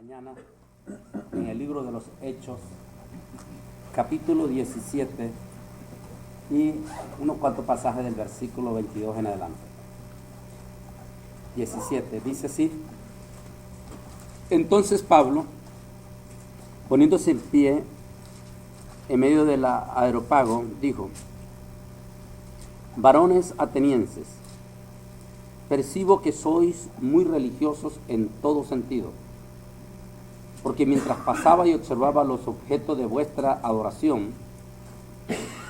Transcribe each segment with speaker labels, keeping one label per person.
Speaker 1: mañana en el libro de los Hechos, capítulo 17 y unos cuantos pasajes del versículo 22 en adelante. 17, dice así: Entonces Pablo, poniéndose en pie en medio del areópago, dijo: Varones atenienses, percibo que sois muy religiosos en todo sentido, porque mientras pasaba y observaba los objetos de vuestra adoración,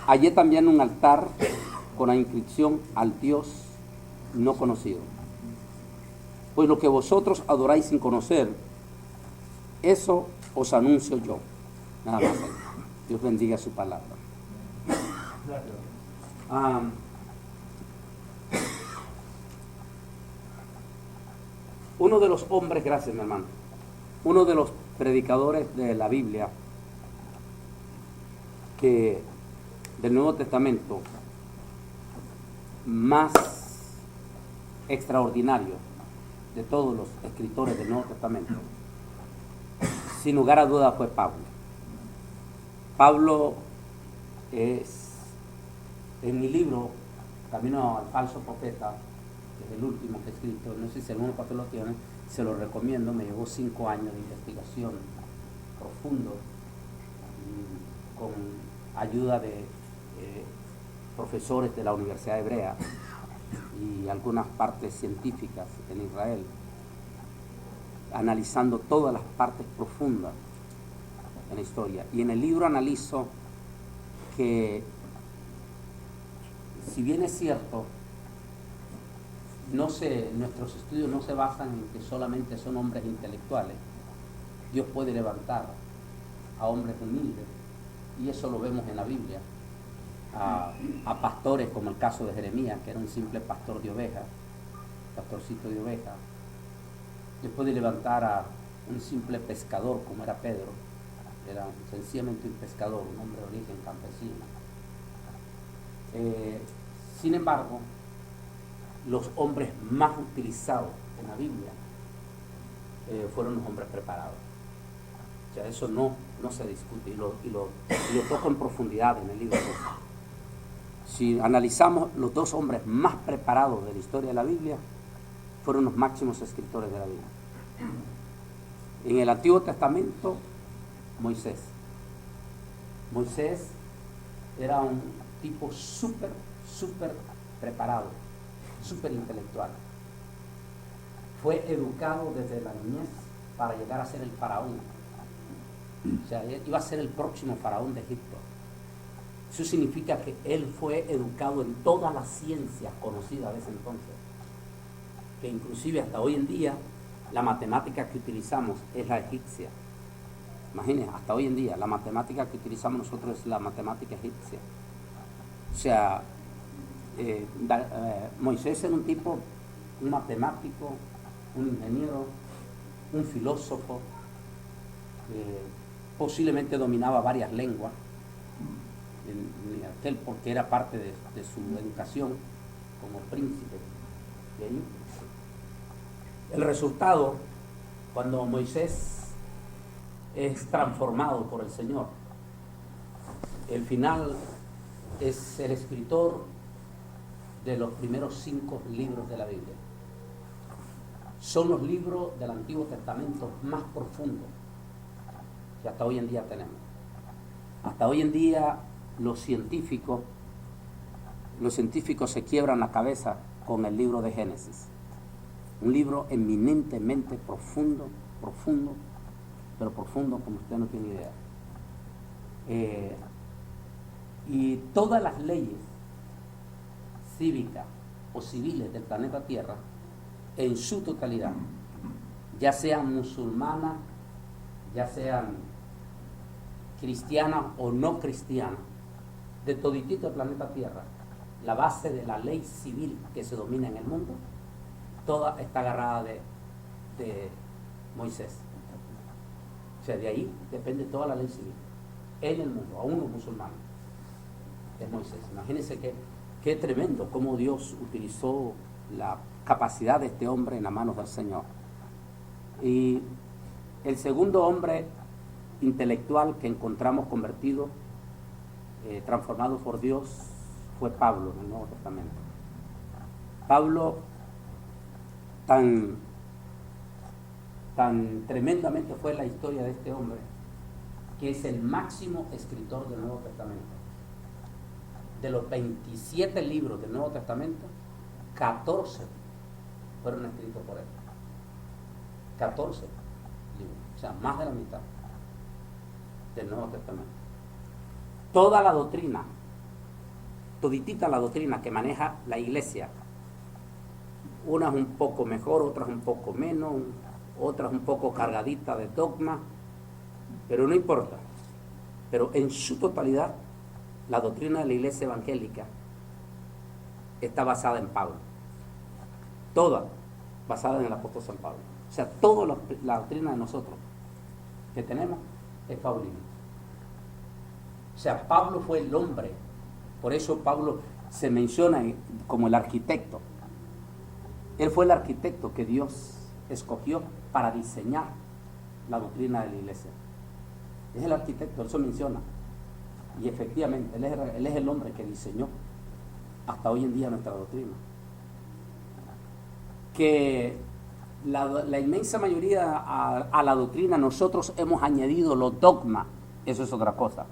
Speaker 1: hallé también un altar con la inscripción al Dios no conocido. Pues lo que vosotros adoráis sin conocer, eso os anuncio yo. Nada más. Dios bendiga su palabra. Uno de los hombres, gracias mi hermano, uno de los predicadores de la Biblia del Nuevo Testamento más extraordinario de todos los escritores del Nuevo Testamento, sin lugar a duda, fue Pablo. Pablo es, en mi libro Camino al Falso Profeta, que es el último que he escrito, no sé si alguno papel lo tiene, se lo recomiendo. Me llevó 5 años de investigación profundo, con ayuda de profesores de la Universidad Hebrea y algunas partes científicas en Israel, analizando todas las partes profundas en la historia. Y en el libro analizo que, si bien es cierto, nuestros estudios no se basan en que solamente son hombres intelectuales. Dios puede levantar a hombres humildes, y eso lo vemos en la Biblia, a pastores, como el caso de Jeremías, que era un simple pastor de ovejas, pastorcito de ovejas. Dios puede levantar a un simple pescador, como era Pedro, era sencillamente un pescador, un hombre de origen campesino. Sin embargo, los hombres más utilizados en la Biblia fueron los hombres preparados. O sea, eso no se discute, y lo toco en profundidad en el libro. Si analizamos, los dos hombres más preparados de la historia de la Biblia fueron los máximos escritores de la Biblia. En el Antiguo Testamento, Moisés. Moisés era un tipo súper preparado, súper intelectual. Fue educado desde la niñez para llegar a ser el faraón. O sea, iba a ser el próximo faraón de Egipto. Eso significa que él fue educado en todas las ciencias conocidas de ese entonces, que inclusive hasta hoy en día la matemática que utilizamos es la egipcia. Imagínense, hasta hoy en día la matemática que utilizamos nosotros es la matemática egipcia. O sea, Moisés era un tipo, un matemático, un ingeniero, un filósofo, posiblemente dominaba varias lenguas, porque era parte de su educación como príncipe de ahí. El resultado, cuando Moisés es transformado por el Señor, el final es el escritor de los primeros 5 libros de la Biblia. Son los libros del Antiguo Testamento más profundos que hasta hoy en día tenemos. Hasta hoy en día los científicos se quiebran la cabeza con el libro de Génesis. Un libro eminentemente profundo, pero profundo como usted no tiene idea. Y todas las leyes cívicas o civiles del planeta Tierra, en su totalidad, ya sean musulmanas, ya sean cristianas o no cristianas, de toditito el planeta Tierra, la base de la ley civil que se domina en el mundo, toda está agarrada de Moisés. O sea, de ahí depende toda la ley civil en el mundo, aún los musulmanes. Es Moisés. Imagínense qué tremendo cómo Dios utilizó la capacidad de este hombre en las manos del Señor. Y El segundo hombre intelectual que encontramos convertido, transformado por Dios, fue Pablo en el Nuevo Testamento. Pablo tan tremendamente fue la historia de este hombre, que es el máximo escritor del Nuevo Testamento. De los 27 libros del Nuevo Testamento, 14 fueron escritos por él. 14 libros, o sea, más de la mitad del Nuevo Testamento. Toda la doctrina, toditita la doctrina que maneja la iglesia, unas un poco mejor, otras un poco menos, otras un poco cargaditas de dogma, pero no importa. Pero en su totalidad, la doctrina de la iglesia evangélica está basada en Pablo. Toda basada en el apóstol San Pablo. O sea, toda la doctrina de nosotros que tenemos es paulina. O sea, Pablo fue el hombre. Por eso Pablo se menciona como el arquitecto. Él fue el arquitecto que Dios escogió para diseñar la doctrina de la iglesia. Es el arquitecto, él se menciona. Y efectivamente, él es el hombre que diseñó hasta hoy en día nuestra doctrina. Que la inmensa mayoría a la doctrina nosotros hemos añadido los dogmas. Eso es otra cosa.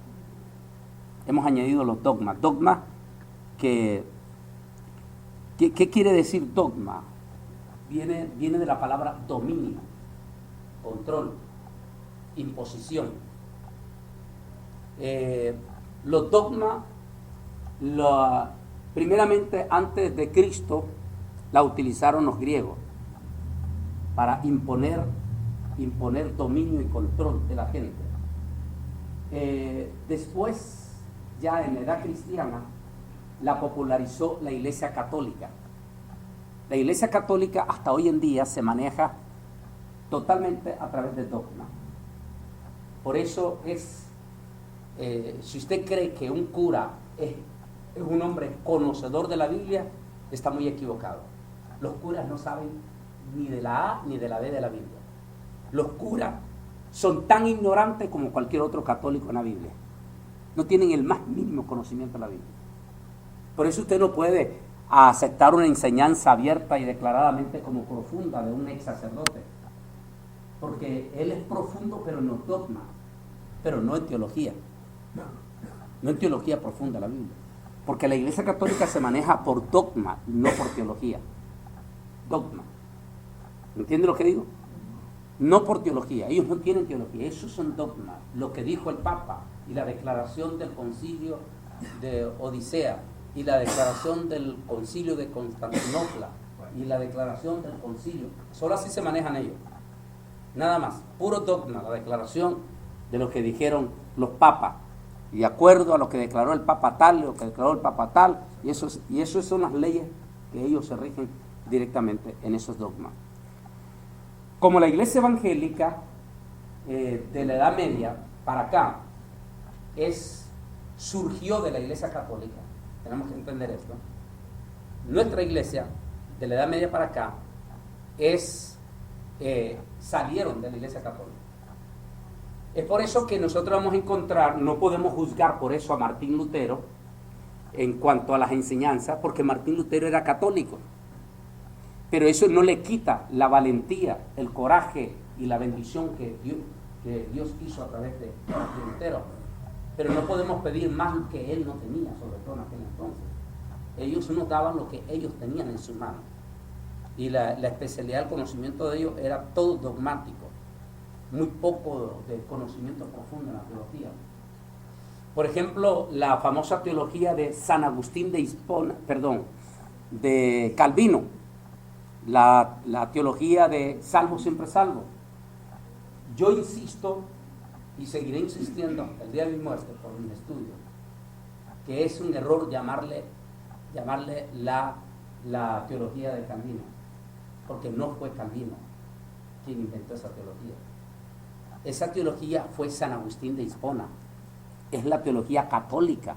Speaker 1: Hemos añadido los dogmas. Dogma ¿qué quiere decir dogma? Viene de la palabra dominio, control, imposición. Los dogmas, primeramente antes de Cristo, la utilizaron los griegos para imponer dominio y control de la gente. Después, ya en la edad cristiana, la popularizó la Iglesia Católica. La Iglesia Católica hasta hoy en día se maneja totalmente a través del dogma. Por eso si usted cree que un cura es un hombre conocedor de la Biblia, está muy equivocado. Los curas no saben ni de la A ni de la B de la Biblia. Los curas son tan ignorantes como cualquier otro católico en la Biblia. No tienen el más mínimo conocimiento de la Biblia. Por eso usted no puede aceptar una enseñanza abierta y declaradamente como profunda de un ex sacerdote. Porque él es profundo, pero en los dogmas, pero no en teología. No en teología profunda la Biblia. Porque la Iglesia Católica se maneja por dogma, no por teología. Dogma. ¿Entiende lo que digo? No por teología. Ellos no tienen teología. Esos son dogmas. Lo que dijo el Papa y la declaración del concilio de Odisea y la declaración del concilio de Constantinopla y la declaración del concilio. Solo así se manejan ellos. Nada más. Puro dogma. La declaración de lo que dijeron los papas. Y de acuerdo a lo que declaró el Papa tal, lo que declaró el Papa tal, y eso son las leyes que ellos se rigen directamente en esos dogmas. Como la iglesia evangélica de la Edad Media para acá surgió de la iglesia católica, tenemos que entender esto. Nuestra iglesia de la Edad Media para acá salieron de la iglesia católica. Es por eso que nosotros vamos a encontrar, no podemos juzgar por eso a Martín Lutero en cuanto a las enseñanzas, porque Martín Lutero era católico. Pero eso no le quita la valentía, el coraje y la bendición que Dios hizo a través de Martín Lutero. Pero no podemos pedir más que él no tenía, sobre todo en aquel entonces. Ellos no daban lo que ellos tenían en sus manos. Y la especialidad del conocimiento de ellos era todo dogmático. Muy poco de conocimiento profundo en la teología. Por ejemplo, la famosa teología de San Agustín de Calvino, la teología de salvo siempre salvo. Yo insisto y seguiré insistiendo hasta el día de mi muerte por mi estudio, que es un error llamarle la teología de Calvino, porque no fue Calvino quien inventó esa teología. Esa teología fue San Agustín de Hipona, es la teología católica.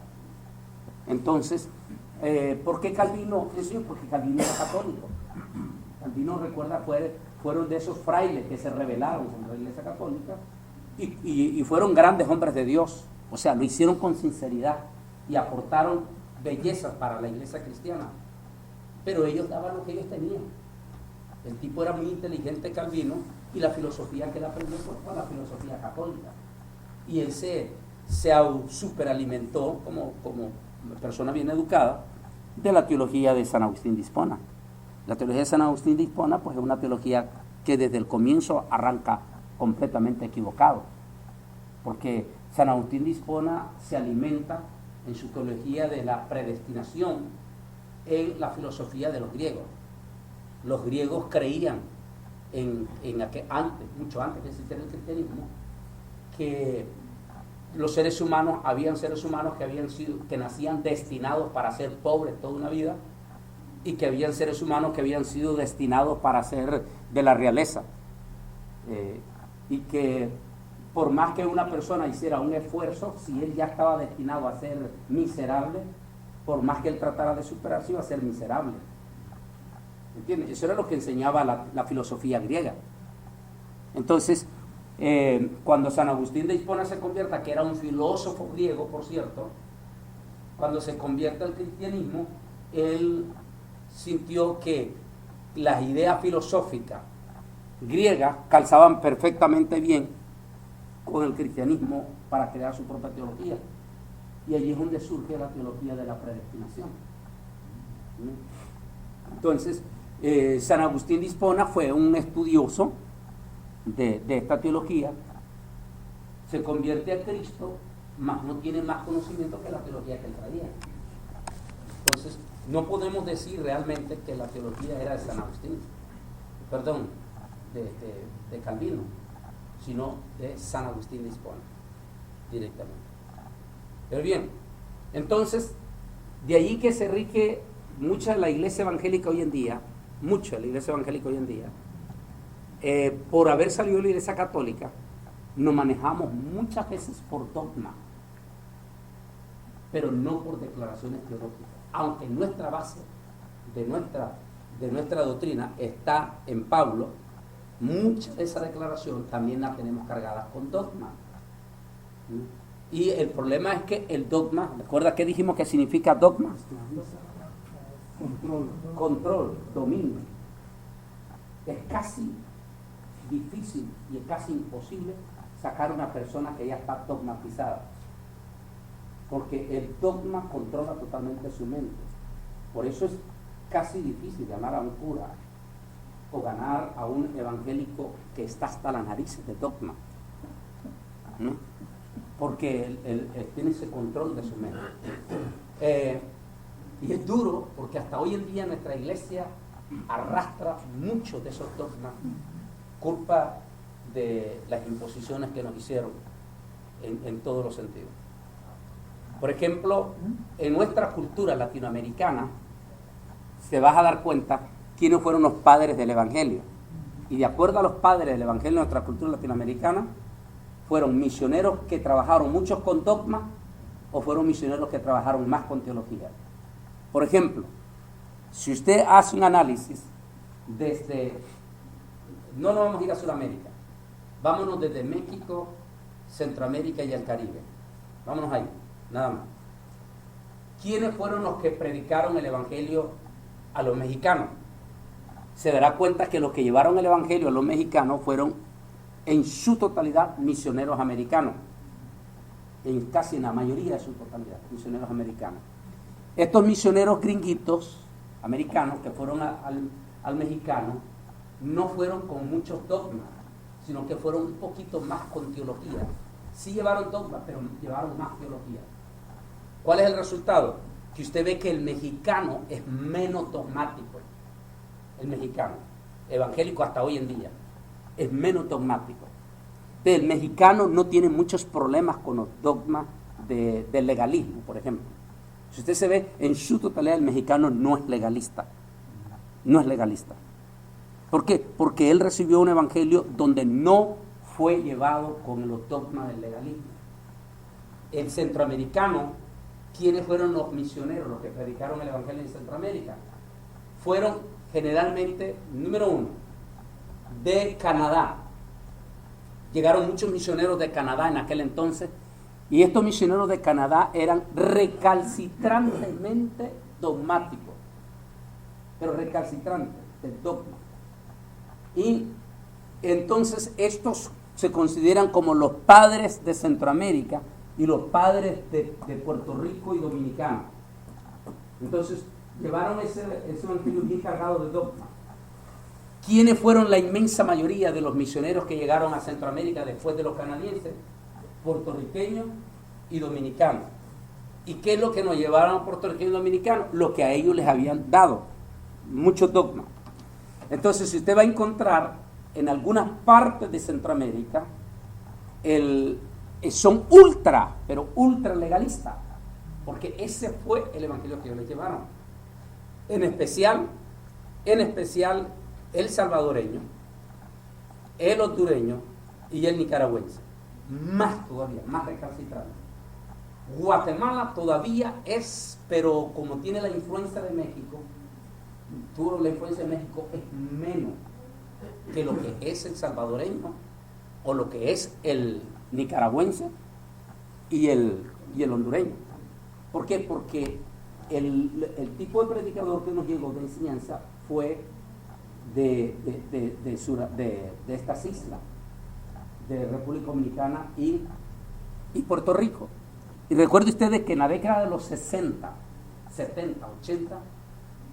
Speaker 1: Entonces, ¿por qué Calvino? Porque Calvino era católico. Calvino, recuerda, fueron de esos frailes que se rebelaron contra la Iglesia Católica y fueron grandes hombres de Dios. O sea, lo hicieron con sinceridad y aportaron bellezas para la Iglesia cristiana. Pero ellos daban lo que ellos tenían. El tipo era muy inteligente, Calvino, y la filosofía que él aprendió fue la filosofía católica. Y él se superalimentó como persona bien educada de la teología de San Agustín de Hipona. La teología de San Agustín de Hipona pues es una teología que desde el comienzo arranca completamente equivocado, porque San Agustín de Hipona se alimenta en su teología de la predestinación en la filosofía de los griegos. Los griegos creían mucho antes que existiera el cristianismo, que los seres humanos, habían seres humanos que nacían destinados para ser pobres toda una vida, y que habían seres humanos que habían sido destinados para ser de la realeza, y que por más que una persona hiciera un esfuerzo, si él ya estaba destinado a ser miserable, por más que él tratara de superarse, iba a ser miserable. ¿Entiendes? Eso era lo que enseñaba la filosofía griega. Entonces, cuando San Agustín de Hipona se convierta, que era un filósofo griego, por cierto, cuando se convierte al cristianismo, él sintió que las ideas filosóficas griegas calzaban perfectamente bien con el cristianismo para crear su propia teología. Y allí es donde surge la teología de la predestinación. Entonces, San Agustín de Hipona fue un estudioso de esta teología, se convierte a Cristo, mas no tiene más conocimiento que la teología que él traía. Entonces, no podemos decir realmente que la teología era de San Agustín, perdón, de Calvino, sino de San Agustín de Hipona, directamente. Pero bien, entonces, de allí que se rige mucha de la iglesia evangélica hoy en día, por haber salido de la iglesia católica, nos manejamos muchas veces por dogma, pero no por declaraciones teológicas, aunque nuestra base de nuestra doctrina está en Pablo. Mucha de esa declaración también la tenemos cargada con dogma. Y el problema es que el dogma, ¿recuerda qué dijimos que significa dogma? Control, dominio. Es casi difícil y es casi imposible sacar a una persona que ya está dogmatizada, porque el dogma controla totalmente su mente. Por eso es casi difícil ganar a un cura o ganar a un evangélico que está hasta las narices de dogma, ¿no? Porque él tiene ese control de su mente. Y es duro porque hasta hoy en día nuestra iglesia arrastra muchos de esos dogmas, culpa de las imposiciones que nos hicieron en todos los sentidos. Por ejemplo, en nuestra cultura latinoamericana se vas a dar cuenta quiénes fueron los padres del evangelio. Y de acuerdo a los padres del evangelio de nuestra cultura latinoamericana, fueron misioneros que trabajaron muchos con dogma o fueron misioneros que trabajaron más con teología. Por ejemplo, si usted hace un análisis no nos vamos a ir a Sudamérica, vámonos desde México, Centroamérica y el Caribe, vámonos ahí, nada más. ¿Quiénes fueron los que predicaron el evangelio a los mexicanos? Se dará cuenta que los que llevaron el evangelio a los mexicanos fueron en su totalidad misioneros americanos, casi en la mayoría de su totalidad, misioneros americanos. Estos misioneros gringuitos americanos que fueron al mexicano no fueron con muchos dogmas, sino que fueron un poquito más con teología. Sí llevaron dogmas, pero llevaron más teología. ¿Cuál es el resultado? Que usted ve que el mexicano es menos dogmático. El mexicano evangélico hasta hoy en día es menos dogmático. El mexicano no tiene muchos problemas con los dogmas del legalismo, por ejemplo. Si usted se ve, en su totalidad el mexicano no es legalista. No es legalista. ¿Por qué? Porque él recibió un evangelio donde no fue llevado con los dogmas del legalismo. El centroamericano, ¿quiénes fueron los misioneros, los que predicaron el evangelio en Centroamérica? Fueron generalmente, número uno, de Canadá. Llegaron muchos misioneros de Canadá en aquel entonces, y estos misioneros de Canadá eran recalcitrantemente dogmáticos, pero recalcitrantes del dogma. Y entonces estos se consideran como los padres de Centroamérica y los padres de Puerto Rico y Dominicana. Entonces llevaron ese evangelio bien cargado de dogma. ¿Quiénes fueron la inmensa mayoría de los misioneros que llegaron a Centroamérica después de los canadienses? Puertorriqueños y dominicanos. ¿Y qué es lo que nos llevaron a puertorriqueños y dominicanos? Lo que a ellos les habían dado, muchos dogmas. Entonces, si usted va a encontrar en algunas partes de Centroamérica, son pero ultra legalistas, porque ese fue el evangelio que ellos les llevaron. En especial, el salvadoreño, el hondureño y el nicaragüense. Más todavía, más recalcitrante. Guatemala todavía es, pero como tiene la influencia de México, la influencia de México es menos que lo que es el salvadoreño o lo que es el nicaragüense y el hondureño. ¿Por qué? Porque el tipo de predicador que nos llegó de enseñanza fue de estas islas, de República Dominicana y Puerto Rico. Y recuerde ustedes que en la década de los 60, 70, 80,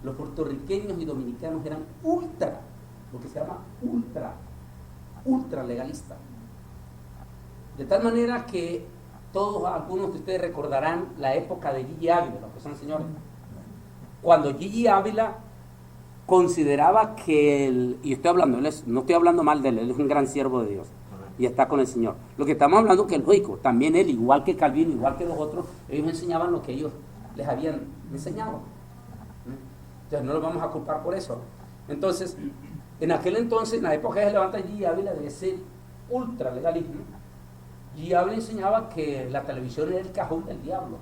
Speaker 1: los puertorriqueños y dominicanos eran lo que se llama ultra legalistas. De tal manera que algunos de ustedes recordarán la época de Gigi Ávila, los que son señores. Cuando Gigi Ávila consideraba que y estoy hablando, no estoy hablando mal de él es un gran siervo de Dios y está con el Señor. Lo que estamos hablando es que el lógico, también él, igual que Calvino, igual que los otros, ellos enseñaban lo que ellos les habían enseñado. Entonces no los vamos a culpar por eso. Entonces, en aquel entonces, en la época que se levanta Gigi Ávila de ese ultra legalismo, Gigi Ávila enseñaba que la televisión era el cajón del diablo.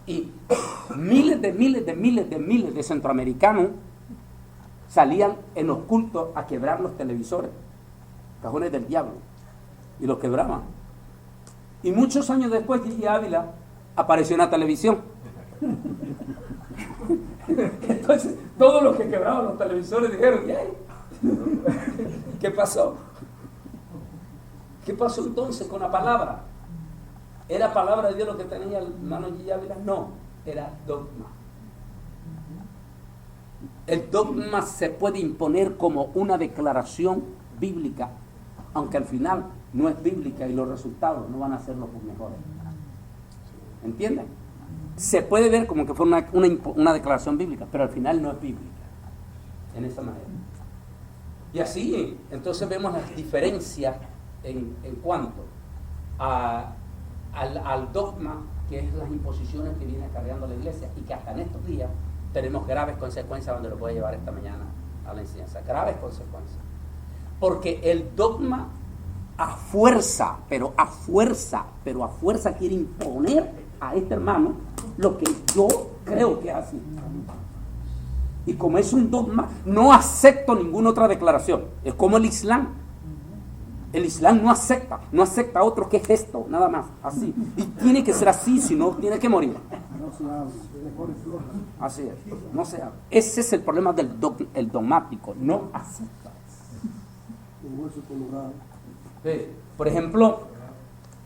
Speaker 1: Y miles de centroamericanos salían en los cultos a quebrar los televisores, cajones del diablo, y los quebraban. Y muchos años después Gigi Ávila apareció en la televisión. Entonces todos los que quebraban los televisores dijeron: ¿qué pasó? ¿Qué pasó entonces con la palabra? ¿Era palabra de Dios lo que tenía el hermano Gigi Ávila? No, era dogma. El dogma se puede imponer como una declaración bíblica, aunque al final no es bíblica y los resultados no van a ser los mejores. ¿Entienden? Se puede ver como que fue una declaración bíblica, pero al final no es bíblica, en esa manera. Y así, entonces vemos las diferencias en cuanto al dogma, que es las imposiciones que viene acarreando la iglesia y que hasta en estos días tenemos graves consecuencias, donde lo voy a llevar esta mañana a la enseñanza. Graves consecuencias. Porque el dogma a fuerza quiere imponer a este hermano lo que yo creo que es así. Y como es un dogma, no acepto ninguna otra declaración. Es como el Islam. El Islam no acepta a otro que es esto, nada más, así. Y tiene que ser así, si no, tiene que morir. Así es, no se habla. Ese es el problema del dogmático, no acepta. Por ejemplo,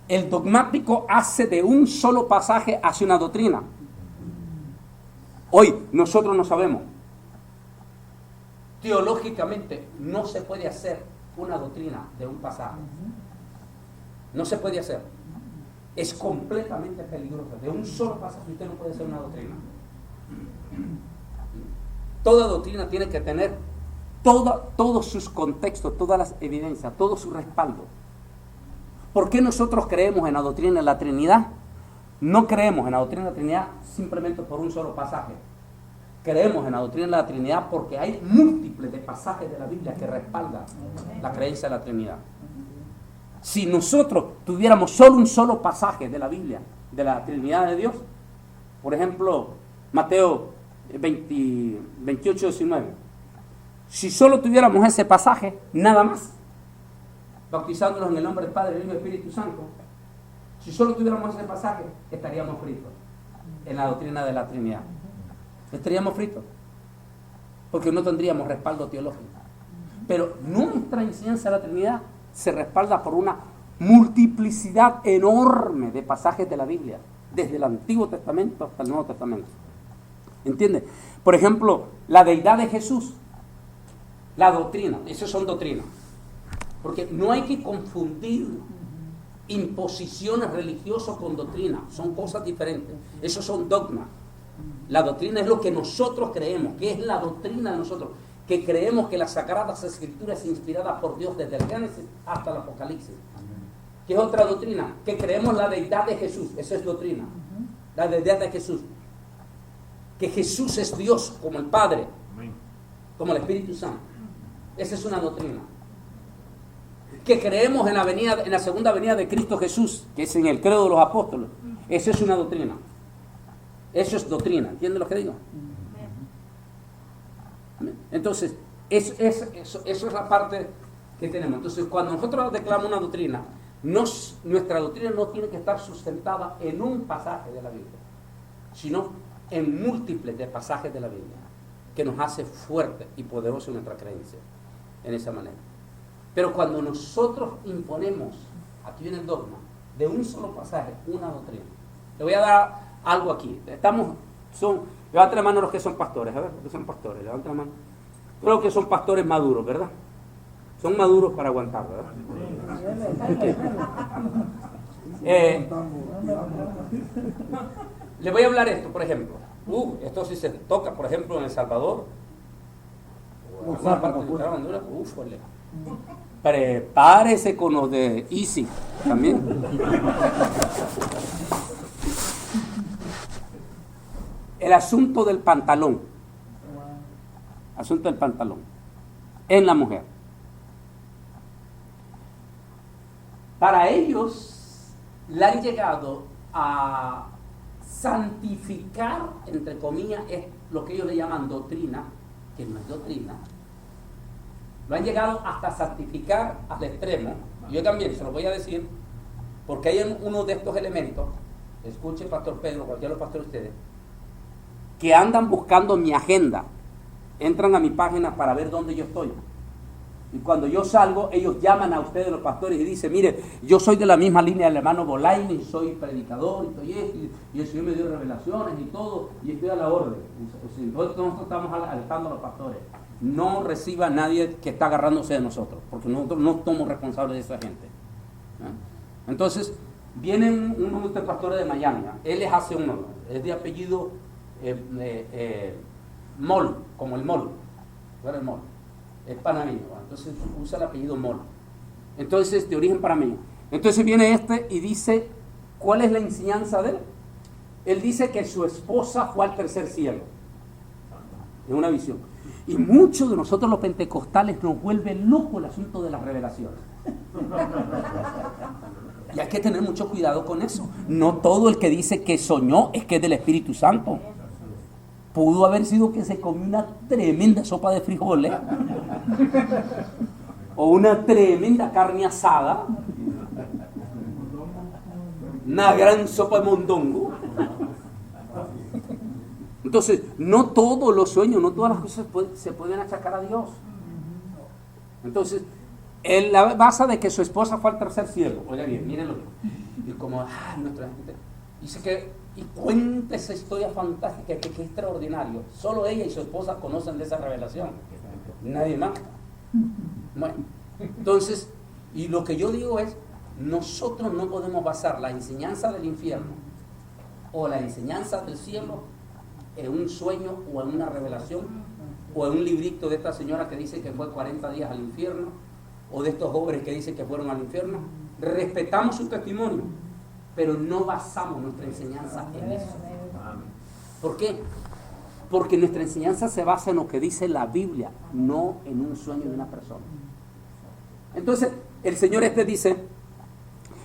Speaker 1: el dogmático hace de un solo pasaje hacia una doctrina. Hoy nosotros no sabemos. Teológicamente no se puede hacer una doctrina de un pasaje. No se puede hacer. Es completamente peligroso. De un solo pasaje usted no puede hacer una doctrina. Toda doctrina tiene que tener todos sus contextos, todas las evidencias, todo su respaldo. ¿Por qué nosotros creemos en la doctrina de la Trinidad? No creemos en la doctrina de la Trinidad simplemente por un solo pasaje. Creemos en la doctrina de la Trinidad porque hay múltiples de pasajes de la Biblia que respaldan la creencia de la Trinidad. Si nosotros tuviéramos solo un solo pasaje de la Biblia, de la Trinidad de Dios, por ejemplo, Mateo 28, 19, Si solo tuviéramos ese pasaje, nada más, bautizándonos en el nombre del Padre, del Hijo y del Espíritu Santo, si solo tuviéramos ese pasaje, estaríamos fritos en la doctrina de la Trinidad. Estaríamos fritos, porque no tendríamos respaldo teológico. Pero nuestra enseñanza de la Trinidad se respalda por una multiplicidad enorme de pasajes de la Biblia, desde el Antiguo Testamento hasta el Nuevo Testamento. ¿Entiendes? Por ejemplo, la deidad de Jesús, la doctrina, esas son doctrinas. Porque no hay que confundir imposiciones religiosas con doctrina, son cosas diferentes. Esos son dogmas. La doctrina es lo que nosotros creemos, que es la doctrina de nosotros, que creemos que las Sagradas Escrituras es inspirada por Dios desde el Génesis hasta el Apocalipsis. ¿Qué es otra doctrina? Que creemos la deidad de Jesús, esa es doctrina, la deidad de Jesús. Que Jesús es Dios como el Padre, como el Espíritu Santo. Esa es una doctrina. Que creemos en la segunda venida de Cristo Jesús, que es en el credo de los apóstoles. Esa es una doctrina. Eso es doctrina. ¿Entienden lo que digo? Entonces, eso es la parte que tenemos. Entonces, cuando nosotros declaramos una doctrina, nuestra doctrina no tiene que estar sustentada en un pasaje de la Biblia, sino en múltiples de pasajes de la Biblia, que nos hace fuerte y poderoso en nuestra creencia, en esa manera. Pero cuando nosotros imponemos, aquí viene el dogma, de un solo pasaje, una doctrina. Le voy a dar algo aquí. Levanten la mano los que son pastores, a ver, los que son pastores, levanten la mano. Creo que son pastores maduros, ¿verdad? Son maduros para aguantar, ¿verdad? Le voy a hablar esto, por ejemplo. Esto sí se toca, por ejemplo, en El Salvador. O en alguna parte de Honduras. Prepárese con los de Easy también. El asunto del pantalón. Asunto del pantalón. En la mujer. Para ellos le han llegado a santificar, entre comillas, es lo que ellos le llaman doctrina, que no es doctrina. Lo han llegado hasta santificar al extremo. Yo también se lo voy a decir, porque hay uno de estos elementos, escuche Pastor Pedro, cualquiera de los pastores de ustedes, que andan buscando mi agenda, entran a mi página para ver dónde yo estoy. Y cuando yo salgo, ellos llaman a ustedes los pastores y dicen, mire, yo soy de la misma línea del hermano Bolaini, soy predicador, y estoy esto, y el Señor me dio revelaciones y todo, y estoy a la orden. Nosotros estamos alertando a los pastores. No reciba a nadie que está agarrándose de nosotros, porque nosotros no somos responsables de esa gente. Entonces, vienen unos de pastores de Miami, él les hace uno, es de apellido Mol, como el Mol, ¿cuál es el Mol? Es panameño, entonces usa el apellido Mol, entonces de origen panameño. Entonces viene este y dice, ¿cuál es la enseñanza de él? Él dice que su esposa fue al tercer cielo, es una visión. Y muchos de nosotros los pentecostales nos vuelve loco el asunto de las revelaciones. Y hay que tener mucho cuidado con eso. No todo el que dice que soñó es que es del Espíritu Santo. Pudo haber sido que se comió una tremenda sopa de frijoles o una tremenda carne asada, una gran sopa de mondongo. Entonces, no todos los sueños, no todas las cosas se pueden achacar a Dios. Entonces, él la basa de que su esposa fue al tercer cielo. Oiga bien, mírenlo. Y como, nuestra gente dice que, y cuenta esa historia fantástica que es extraordinario. Solo ella y su esposa conocen de esa revelación. Nadie más. Bueno, entonces, y lo que yo digo es, nosotros no podemos basar la enseñanza del infierno o la enseñanza del cielo en un sueño o en una revelación o en un librito de esta señora que dice que fue 40 días al infierno o de estos jóvenes que dicen que fueron al infierno. Respetamos su testimonio, pero no basamos nuestra enseñanza en eso. ¿Por qué? Porque nuestra enseñanza se basa en lo que dice la Biblia, no en un sueño de una persona. Entonces, el Señor dice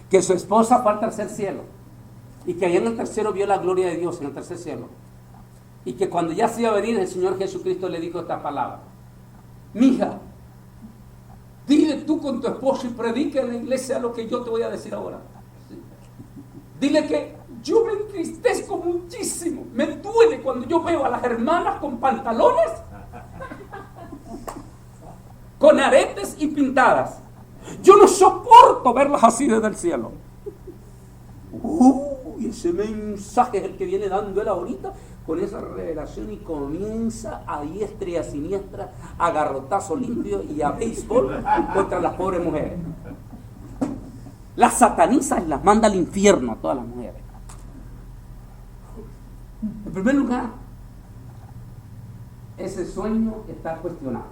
Speaker 1: que su esposa fue al tercer cielo y que allá en el tercero vio la gloria de Dios en el tercer cielo. Y que cuando ya se iba a venir, el Señor Jesucristo le dijo esta palabra. mija, dile tú con tu esposo y predica en la iglesia lo que yo te voy a decir ahora. Dile que yo me entristezco muchísimo, me duele cuando yo veo a las hermanas con pantalones, con aretes y pintadas. Yo no soporto verlas así desde el cielo. Y ese mensaje es el que viene dando él ahorita con esa revelación y comienza a diestra y a siniestra, a garrotazo limpio y a béisbol contra las pobres mujeres. Las sataniza y las manda al infierno a todas las mujeres. En primer lugar, ese sueño está cuestionado.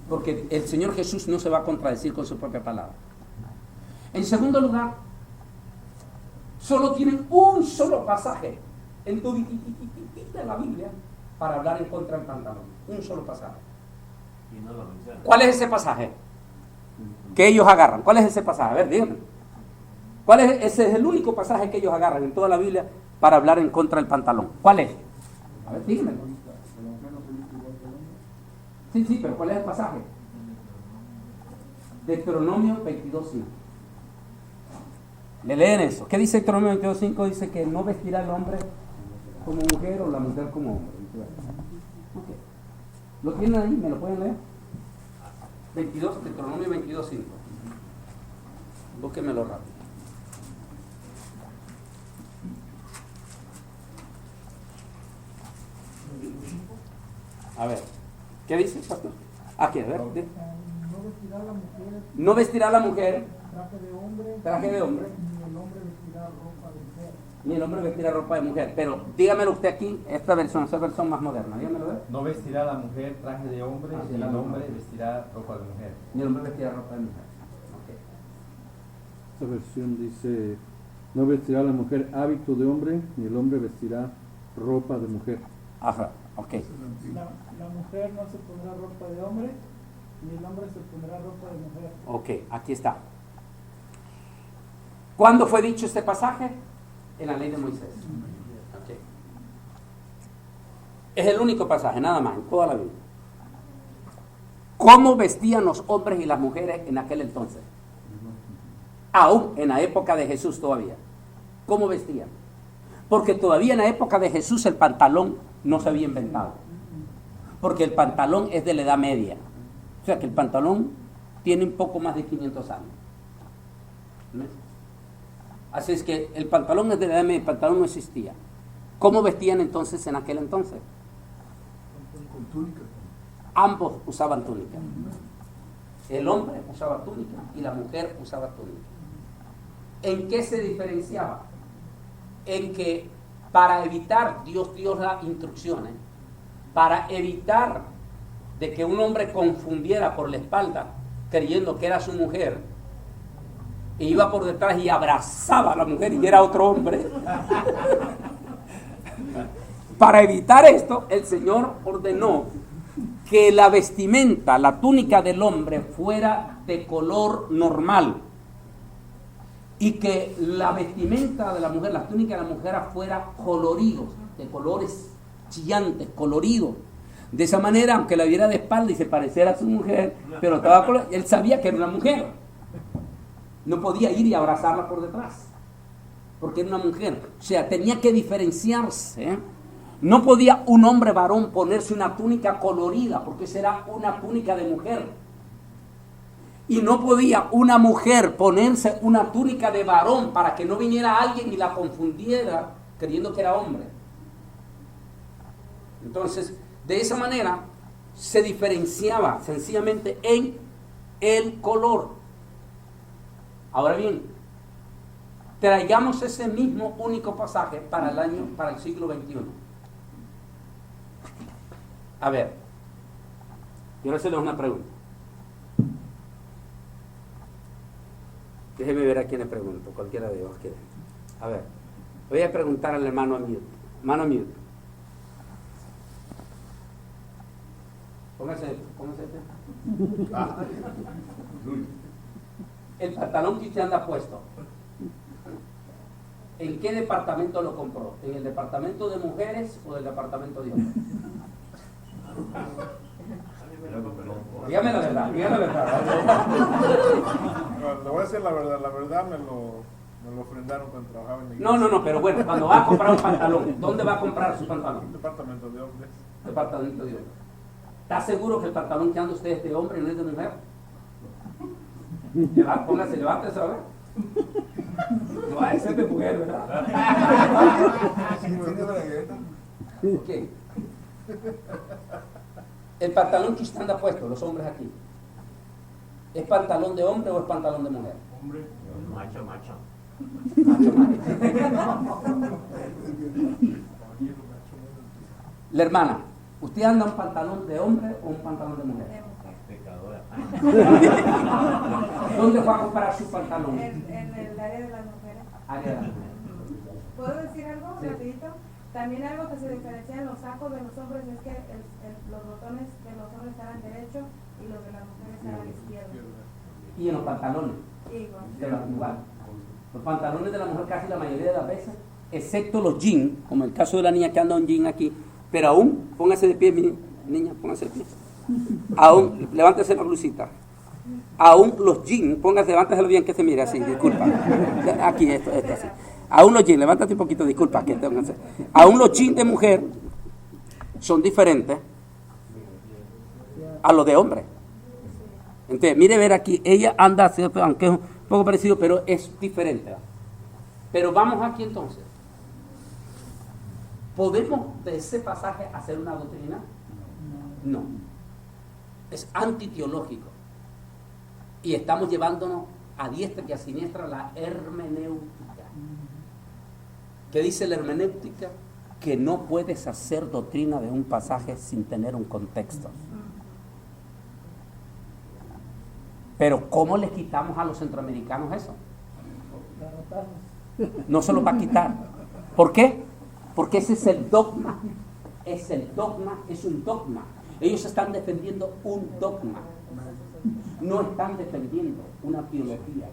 Speaker 1: Porque el Señor Jesús no se va a contradecir con su propia palabra. En segundo lugar, solo tienen un solo pasaje en toda la Biblia para hablar en contra del pantalón. Un solo pasaje.
Speaker 2: Y no lo menciona.
Speaker 1: ¿Cuál es ese pasaje que ellos agarran? ¿Cuál es ese pasaje? A ver, díganme. Ese es el único pasaje que ellos agarran en toda la Biblia para hablar en contra del pantalón. ¿Cuál es? A ver, díganme. Sí, pero ¿cuál es el pasaje? Deuteronomio 22:5. Le leen eso. ¿Qué dice Deuteronomio 22:5? Dice que no vestirá el hombre como mujer o la mujer como hombre. Okay. ¿Lo tienen ahí? ¿Me lo pueden leer? Deuteronomio 22:5. Búsquenmelo rápido. A ver, ¿qué dice, pastor? Aquí, a ver. No vestirá la mujer traje de hombre, ni el hombre vestirá ropa de mujer. Pero dígamelo usted aquí, esta versión más moderna. Dígamelo ver.
Speaker 3: No vestirá la mujer traje de hombre,
Speaker 1: Así
Speaker 3: ni
Speaker 1: la
Speaker 3: el
Speaker 1: mujer.
Speaker 3: hombre vestirá ropa de mujer.
Speaker 1: Ni el hombre vestirá ropa de mujer. Okay.
Speaker 4: Esta versión dice: no vestirá la mujer hábito de hombre, ni el hombre vestirá ropa de mujer.
Speaker 1: Ajá, ok.
Speaker 5: La mujer no se pondrá ropa de hombre, ni el hombre se pondrá ropa de mujer.
Speaker 1: Ok, aquí está. ¿Cuándo fue dicho este pasaje? En la ley de Moisés. Okay. Es el único pasaje, nada más, en toda la Biblia. ¿Cómo vestían los hombres y las mujeres en aquel entonces? Aún en la época de Jesús todavía. ¿Cómo vestían? Porque todavía en la época de Jesús el pantalón no se había inventado. Porque el pantalón es de la Edad Media. O sea que el pantalón tiene un poco más de 500 años. ¿Ves? Así es que el pantalón es de la Edad Media, el pantalón no existía. ¿Cómo vestían entonces en aquel entonces?
Speaker 6: Con túnica.
Speaker 1: Ambos usaban túnica. El hombre usaba túnica y la mujer usaba túnica. ¿En qué se diferenciaba? En que para evitar, Dios da instrucciones, para evitar de que un hombre confundiera por la espalda creyendo que era su mujer e iba por detrás y abrazaba a la mujer y era otro hombre. Para evitar esto, el Señor ordenó que la vestimenta, la túnica del hombre fuera de color normal y que la vestimenta de la mujer, la túnica de la mujer fuera coloridos, de colores chillantes, coloridos. De esa manera, aunque la viera de espalda y se pareciera a su mujer, pero estaba él sabía que era una mujer. No podía ir y abrazarla por detrás, porque era una mujer. O sea, tenía que diferenciarse, ¿eh? No podía un hombre varón ponerse una túnica colorida, porque esa era una túnica de mujer. Y no podía una mujer ponerse una túnica de varón para que no viniera alguien y la confundiera creyendo que era hombre. Entonces, de esa manera se diferenciaba sencillamente en el color. Ahora bien, traigamos ese mismo único pasaje para el siglo XXI. A ver, quiero hacerles una pregunta. Déjeme ver a quién le pregunto, cualquiera de ellos quiere. A ver, voy a preguntar al hermano Amid. Hermano Amid. Póngase. El pantalón que usted anda puesto, ¿en qué departamento lo compró? ¿En el departamento de mujeres o del departamento de hombres? Dígame la verdad, dígame la verdad.
Speaker 7: Bueno, le voy a decir la verdad me lo ofrendaron cuando trabajaba en la iglesia.
Speaker 1: No, pero bueno, cuando va a comprar un pantalón, ¿dónde va a comprar su pantalón?
Speaker 7: Un departamento de hombres.
Speaker 1: Departamento de hombre. ¿Está seguro que el pantalón que anda usted es de hombre y no es de mujer? Póngase, levántese a ver. No va a ser de mujer, ¿verdad? Ok. El pantalón que usted anda puesto, los hombres aquí, ¿es pantalón de hombre o es pantalón de mujer?
Speaker 2: Hombre, macho.
Speaker 1: Macho, macho. La hermana, ¿usted anda un pantalón de hombre o un pantalón de mujer?
Speaker 2: Pecadora.
Speaker 1: ¿Dónde va a comprar su pantalón?
Speaker 8: En el área de las mujeres.
Speaker 1: Área de las mujeres.
Speaker 8: ¿Puedo decir algo
Speaker 1: Sí.
Speaker 8: rapidito? También algo que se diferencia en los sacos de los hombres es que los botones de los hombres están derecho y los de las mujeres están a la izquierda.
Speaker 1: Y en los pantalones,
Speaker 8: Igual.
Speaker 1: igual. Los pantalones de la mujer casi la mayoría de las veces, excepto los jeans, como el caso de la niña que anda un jean aquí, pero aún, póngase de pie, mi niña, póngase de pie. Aún, levántese la blusita. Aún los jeans, póngase, levánteselo bien que se mire así, disculpa. Aquí, esto así. Aún los jeans, levántate un poquito, disculpa. Aún los jeans de mujer son diferentes a los de hombre. Entonces, mire ver aquí, ella anda, aunque es un poco parecido, pero es diferente. Pero vamos aquí entonces. ¿Podemos de ese pasaje hacer una doctrina? No. Es antiteológico. Y estamos llevándonos a diestra y a siniestra la hermenéutica. ¿Qué dice la hermenéutica? Que no puedes hacer doctrina de un pasaje sin tener un contexto. Pero ¿cómo le quitamos a los centroamericanos eso? No se lo va a quitar. ¿Por qué? Porque ese es el dogma. Es el dogma, es un dogma. Ellos están defendiendo un dogma. No están defendiendo una teología,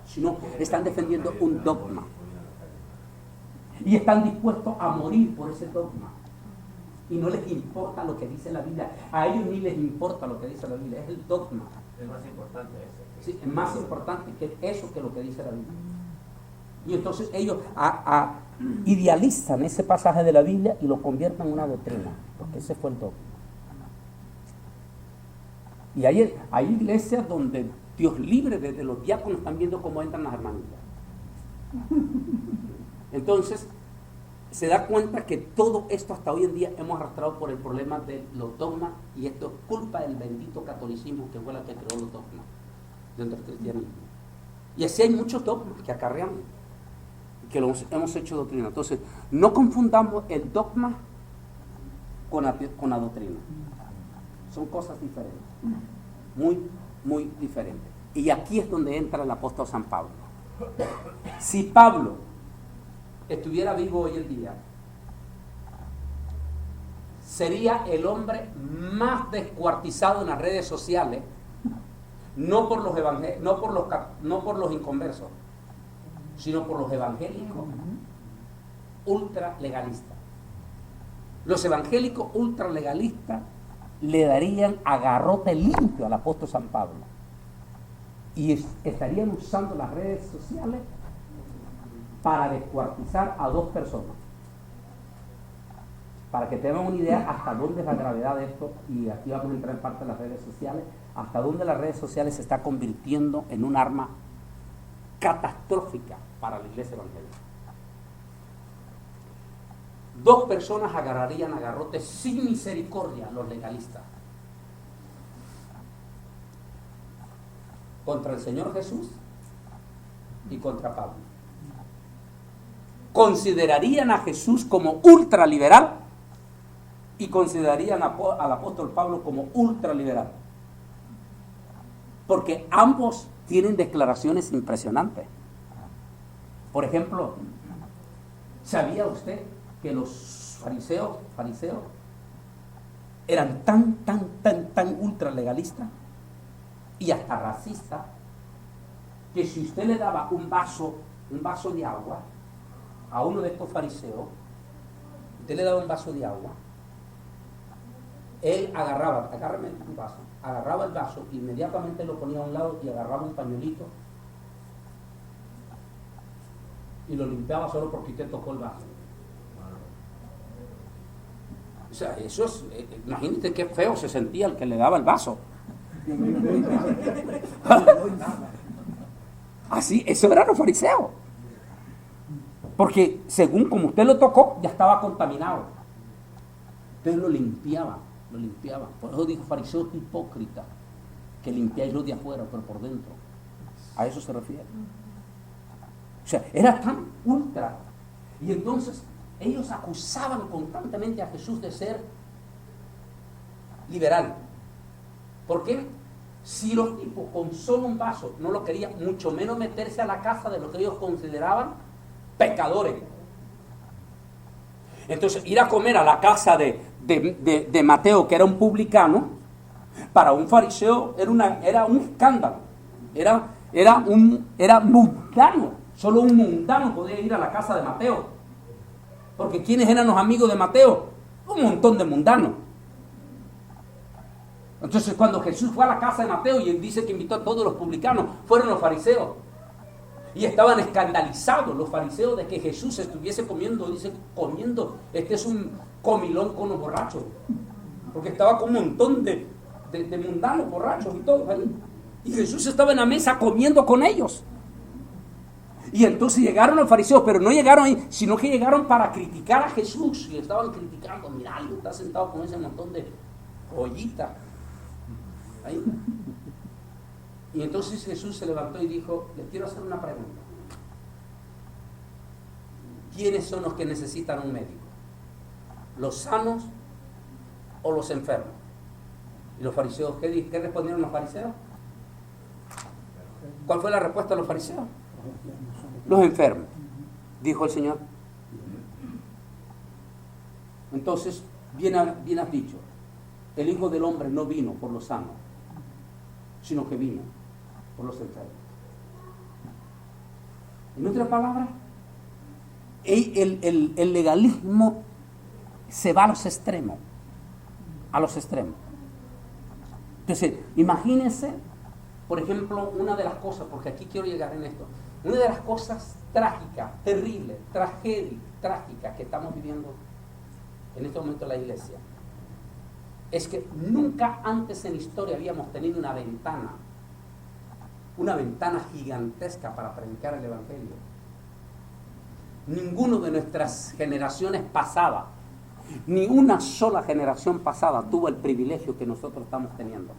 Speaker 1: sino están defendiendo un dogma. Y están dispuestos a morir por ese dogma. Y no les importa lo que dice la Biblia. A ellos ni les importa lo que dice la Biblia. Es el dogma.
Speaker 2: Es más importante eso.
Speaker 1: Sí, es más importante que eso que lo que dice la Biblia. Y entonces ellos idealizan ese pasaje de la Biblia y lo convierten en una doctrina, porque ese fue el dogma. Y hay iglesias donde Dios libre, desde los diáconos están viendo cómo entran las hermanitas. Entonces, se da cuenta que todo esto hasta hoy en día hemos arrastrado por el problema de los dogmas, y esto es culpa del bendito catolicismo, que fue la que creó los dogmas dentro del cristianismo. Y así hay muchos dogmas que acarreamos, que los hemos hecho doctrina. Entonces, no confundamos el dogma con la doctrina. Son cosas diferentes, muy, muy diferentes. Y aquí es donde entra el apóstol San Pablo. Si Pablo estuviera vivo hoy en día, sería el hombre más descuartizado en las redes sociales, no por los no por los inconversos, sino por los evangélicos ultra legalistas. Los evangélicos ultra legalistas le darían a garrote limpio al apóstol San Pablo y estarían usando las redes sociales para descuartizar a dos personas. Para que tengan una idea hasta dónde es la gravedad de esto, y aquí vamos a entrar en parte de las redes sociales, hasta dónde las redes sociales se está convirtiendo en un arma catastrófica para la iglesia evangélica. Dos personas agarrarían a garrote sin misericordia los legalistas contra el Señor Jesús y contra Pablo. Considerarían a Jesús como ultraliberal y considerarían al apóstol Pablo como ultraliberal, porque ambos tienen declaraciones impresionantes. Por ejemplo, ¿sabía usted que los fariseos eran tan ultra legalistas y hasta racistas, que si usted le daba un vaso de agua a uno de estos fariseos, usted le daba un vaso de agua, Él agarraba, agárrame un vaso, agarraba el vaso, inmediatamente lo ponía a un lado y agarraba un pañuelito y lo limpiaba solo porque usted tocó el vaso. O sea, eso es, imagínate qué feo se sentía el que le daba el vaso. Así, eso eran los fariseos. Porque según como usted lo tocó, ya estaba contaminado. Entonces lo limpiaban. Por eso dijo fariseos hipócritas, que limpiáis lo de afuera, pero por dentro. A eso se refiere. O sea, era tan ultra. Y entonces ellos acusaban constantemente a Jesús de ser liberal. ¿Por qué? Si los tipos con solo un vaso no lo querían, mucho menos meterse a la casa de lo que ellos consideraban pecadores. Entonces, ir a comer a la casa de Mateo, que era un publicano, para un fariseo era un escándalo. Era mundano. Solo un mundano podía ir a la casa de Mateo. Porque ¿quiénes eran los amigos de Mateo? Un montón de mundanos. Entonces, cuando Jesús fue a la casa de Mateo, y él dice que invitó a todos los publicanos, fueron los fariseos. Y estaban escandalizados los fariseos de que Jesús estuviese comiendo, este es un comilón con los borrachos. Porque estaba con un montón de mundanos, borrachos y todo ahí. Y Jesús estaba en la mesa comiendo con ellos. Y entonces llegaron los fariseos, pero no llegaron ahí, sino que llegaron para criticar a Jesús. Y estaban criticando, mirá, él está sentado con ese montón de ollitas. Ahí. Y entonces Jesús se levantó y dijo, les quiero hacer una pregunta. ¿Quiénes son los que necesitan un médico? ¿Los sanos o los enfermos? ¿Y los fariseos qué respondieron los fariseos? ¿Cuál fue la respuesta de los fariseos? Los enfermos, dijo el Señor. Entonces, bien has dicho, el Hijo del Hombre no vino por los sanos, sino que vino por los enfermos. En otras palabras, el legalismo se va a los extremos. Entonces, imagínense, por ejemplo, una de las cosas, porque aquí quiero llegar en esto, una de las cosas trágicas, terribles, trágicas que estamos viviendo en este momento en la iglesia, es que nunca antes en la historia habíamos tenido una ventana gigantesca para predicar el Evangelio. Ninguno de nuestras generaciones pasadas, ni una sola generación pasada tuvo el privilegio que nosotros estamos teniendo.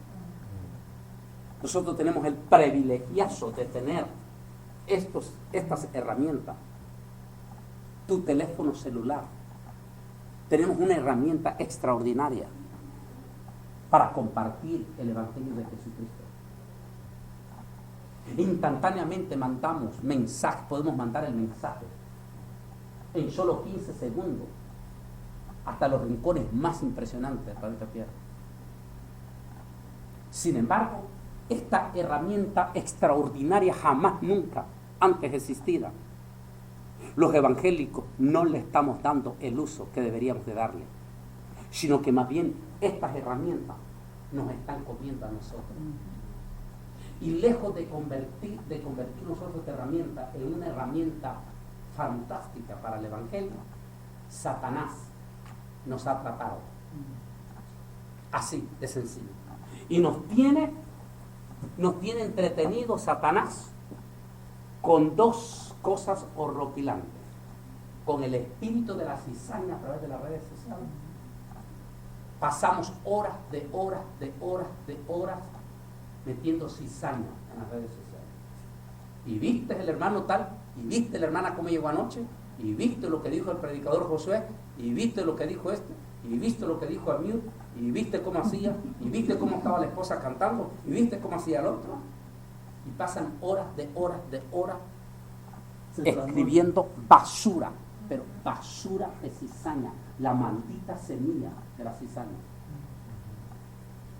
Speaker 1: Nosotros tenemos el privilegiazo de tener estas herramientas. Tu teléfono celular. Tenemos una herramienta extraordinaria para compartir el Evangelio de Jesucristo. Instantáneamente mandamos mensajes, podemos mandar el mensaje en solo 15 segundos hasta los rincones más impresionantes del planeta Tierra. Sin embargo, esta herramienta extraordinaria jamás, nunca antes existida, los evangélicos no le estamos dando el uso que deberíamos de darle, sino que más bien estas herramientas nos están comiendo a nosotros. Y lejos de convertir nosotros esta herramienta en una herramienta fantástica para el evangelio, Satanás nos ha tratado así de sencillo. Y nos tiene entretenido Satanás con dos cosas horripilantes: con el espíritu de la cizaña a través de las redes sociales. Pasamos horas metiendo cizaña en las redes sociales. Y viste el hermano tal, y viste la hermana cómo llegó anoche, y viste lo que dijo el predicador Josué, y viste lo que dijo este, y viste lo que dijo Amir, y viste cómo hacía, y viste cómo estaba la esposa cantando, y viste cómo hacía el otro. Y pasan horas escribiendo basura, pero basura de cizaña, la maldita semilla de la cizaña.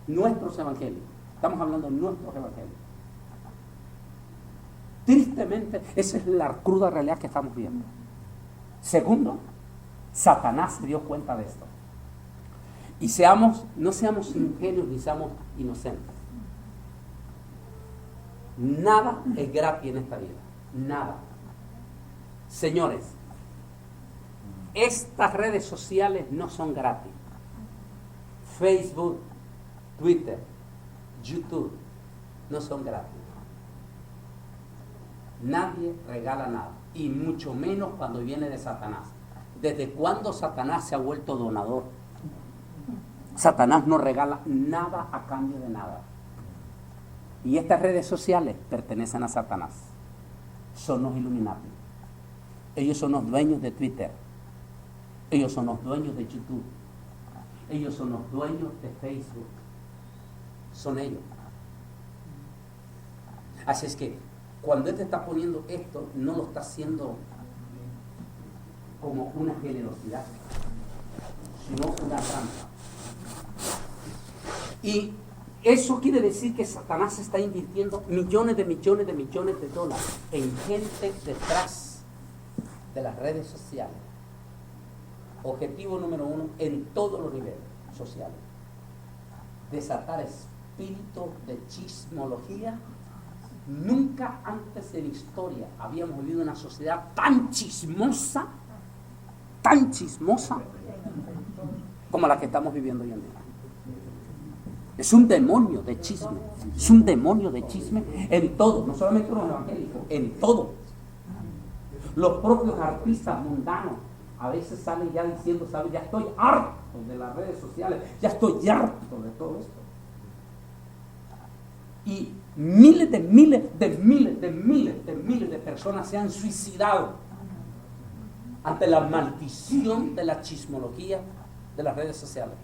Speaker 1: Nuestros evangelios, estamos hablando de nuestros evangelios. Tristemente, esa es la cruda realidad que estamos viendo. Segundo, Satanás se dio cuenta de esto. Y no seamos ingenuos ni seamos inocentes. Nada es gratis en esta vida. Nada. Señores, estas redes sociales no son gratis. Facebook, Twitter, YouTube, no son gratis. Nadie regala nada, y mucho menos cuando viene de Satanás. ¿Desde cuándo Satanás se ha vuelto donador? Satanás no regala nada a cambio de nada. Y estas redes sociales pertenecen a Satanás. Son los Illuminati. Ellos son los dueños de Twitter. Ellos son los dueños de YouTube. Ellos son los dueños de Facebook. Son ellos. Así es que cuando Él te está poniendo esto, no lo está haciendo como una generosidad, sino una trampa. Y eso quiere decir que Satanás está invirtiendo millones de dólares en gente detrás de las redes sociales. Objetivo número 1 en todos los niveles sociales: desatar espíritu de chismología. Nunca antes en la historia habíamos vivido una sociedad tan chismosa como la que estamos viviendo hoy en día. Es un demonio de chisme, es un demonio de chisme en todo, no solamente los evangélicos, en todo. Los propios artistas mundanos a veces salen ya diciendo, ¿sabes? Ya estoy harto de las redes sociales, ya estoy harto de todo esto. Y miles de personas se han suicidado ante la maldición de la chismología de las redes sociales.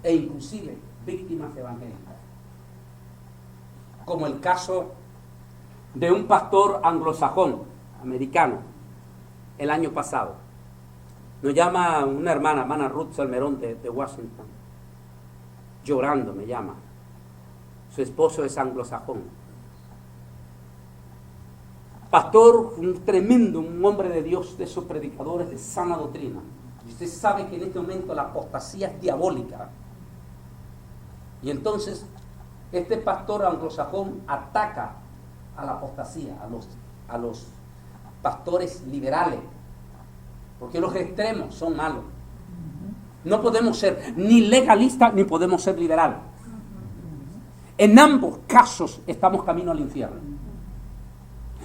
Speaker 1: E inclusive víctimas evangélicas. Como el caso de un pastor anglosajón, americano, el año pasado. Nos llama una hermana Ruth Salmerón de Washington. Llorando me llama. Su esposo es anglosajón. Pastor, un tremendo, un hombre de Dios, de esos predicadores de sana doctrina. Y usted sabe que en este momento la apostasía es diabólica. Y entonces, este pastor anglosajón ataca a la apostasía, a los pastores liberales, porque los extremos son malos. No podemos ser ni legalistas ni podemos ser liberales. En ambos casos estamos camino al infierno.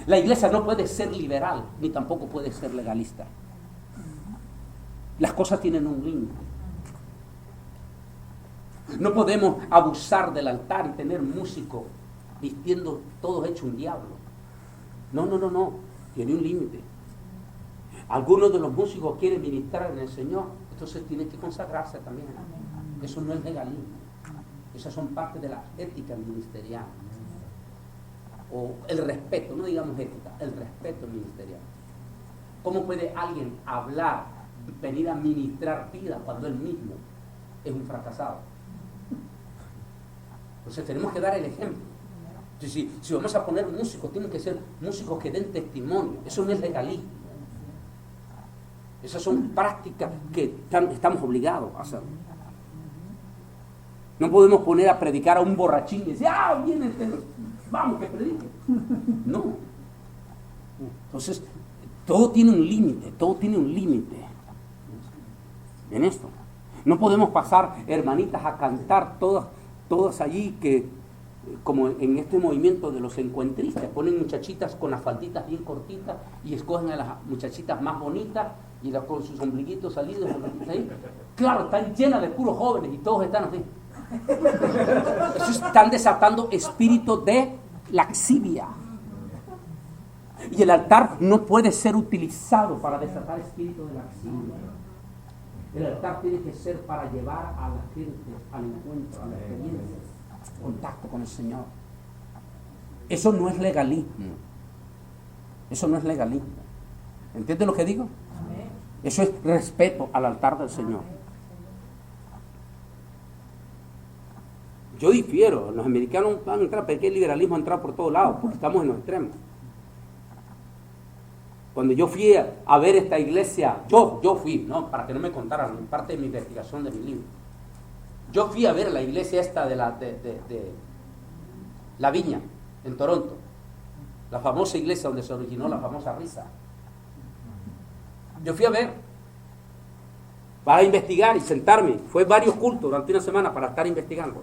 Speaker 1: La iglesia no puede ser liberal ni tampoco puede ser legalista. Las cosas tienen un límite. No podemos abusar del altar y tener músicos vistiendo todos hechos un diablo. No. Tiene un límite. Algunos de los músicos quieren ministrar en el Señor, entonces tienen que consagrarse también. Eso no es legalismo. Esas son parte de la ética ministerial. O el respeto, no digamos ética, el respeto ministerial. ¿Cómo puede alguien hablar, venir a ministrar vida cuando él mismo es un fracasado? Entonces tenemos que dar el ejemplo. Si vamos a poner músicos, tienen que ser músicos que den testimonio. Eso no es legalismo. Esas son prácticas que estamos obligados a hacer. No podemos poner a predicar a un borrachín y decir, viene, vamos, que predique. No. Entonces, todo tiene un límite, en esto. No podemos pasar, hermanitas, a cantar todas allí que, como en este movimiento de los encuentristas, ponen muchachitas con las falditas bien cortitas y escogen a las muchachitas más bonitas y con sus ombliguitos salidos ahí. Claro, están llenas de puros jóvenes y todos están así. Eso están desatando espíritu de laxivia. Y el altar no puede ser utilizado para desatar espíritu de laxivia. El altar tiene que ser para llevar a la gente al encuentro, a la experiencia, contacto con el Señor. Eso no es legalismo. Eso no es legalismo. ¿Entiendes lo que digo? Eso es respeto al altar del Señor. Yo difiero, los americanos van a entrar, porque el liberalismo ha entrado por todos lados, porque estamos en los extremos. Cuando yo fui a ver esta iglesia, yo fui, ¿no? Para que no me contaran, parte de mi investigación de mi libro. Yo fui a ver la iglesia esta de La Viña, en Toronto. La famosa iglesia donde se originó la famosa risa. Yo fui a ver, para investigar y sentarme. Fue varios cultos durante una semana para estar investigando.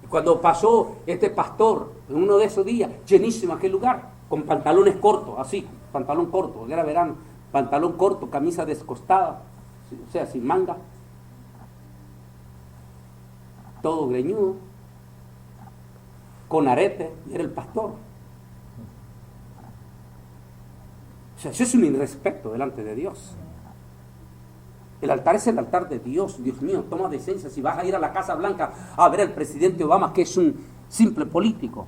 Speaker 1: Y cuando pasó este pastor, en uno de esos días, llenísimo aquel lugar, con pantalones cortos, así, pantalón corto, porque era verano, pantalón corto, camisa descostada, o sea, sin manga, todo greñudo, con arete, y era el pastor. O sea, eso es un irrespeto delante de Dios. El altar es el altar de Dios. Dios mío, toma decencia. Si vas a ir a la Casa Blanca a ver al presidente Obama, que es un simple político,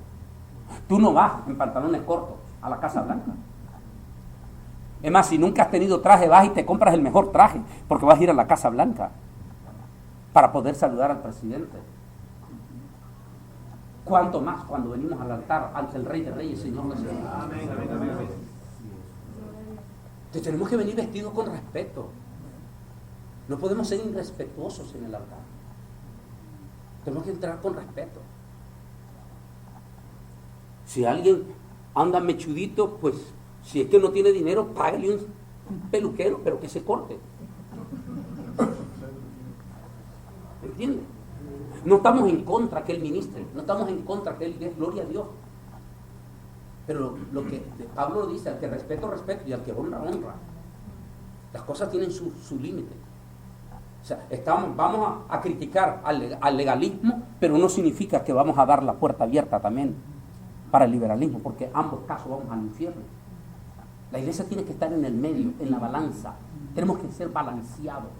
Speaker 1: tú no vas en pantalones cortos a la Casa Blanca. Es más, si nunca has tenido traje, vas y te compras el mejor traje, porque vas a ir a la Casa Blanca para poder saludar al presidente. ¿Cuánto más cuando venimos al altar ante el Rey de Reyes, Señor de Señores?
Speaker 2: Amén, amén, amén, amén.
Speaker 1: Entonces tenemos que venir vestidos con respeto. No podemos ser irrespetuosos en el altar. Tenemos que entrar con respeto. Si alguien anda mechudito, pues si es que no tiene dinero, págale un peluquero, pero que se corte. ¿Entiendes? No estamos en contra que él ministre, no estamos en contra que él dé gloria a Dios. Pero lo que Pablo dice, al que respeto, respeto, y al que honra, honra. Las cosas tienen su límite. O sea, vamos a criticar al legalismo, pero no significa que vamos a dar la puerta abierta también para el liberalismo, porque ambos casos vamos al infierno. La iglesia tiene que estar en el medio, en la balanza. Tenemos que ser balanceados.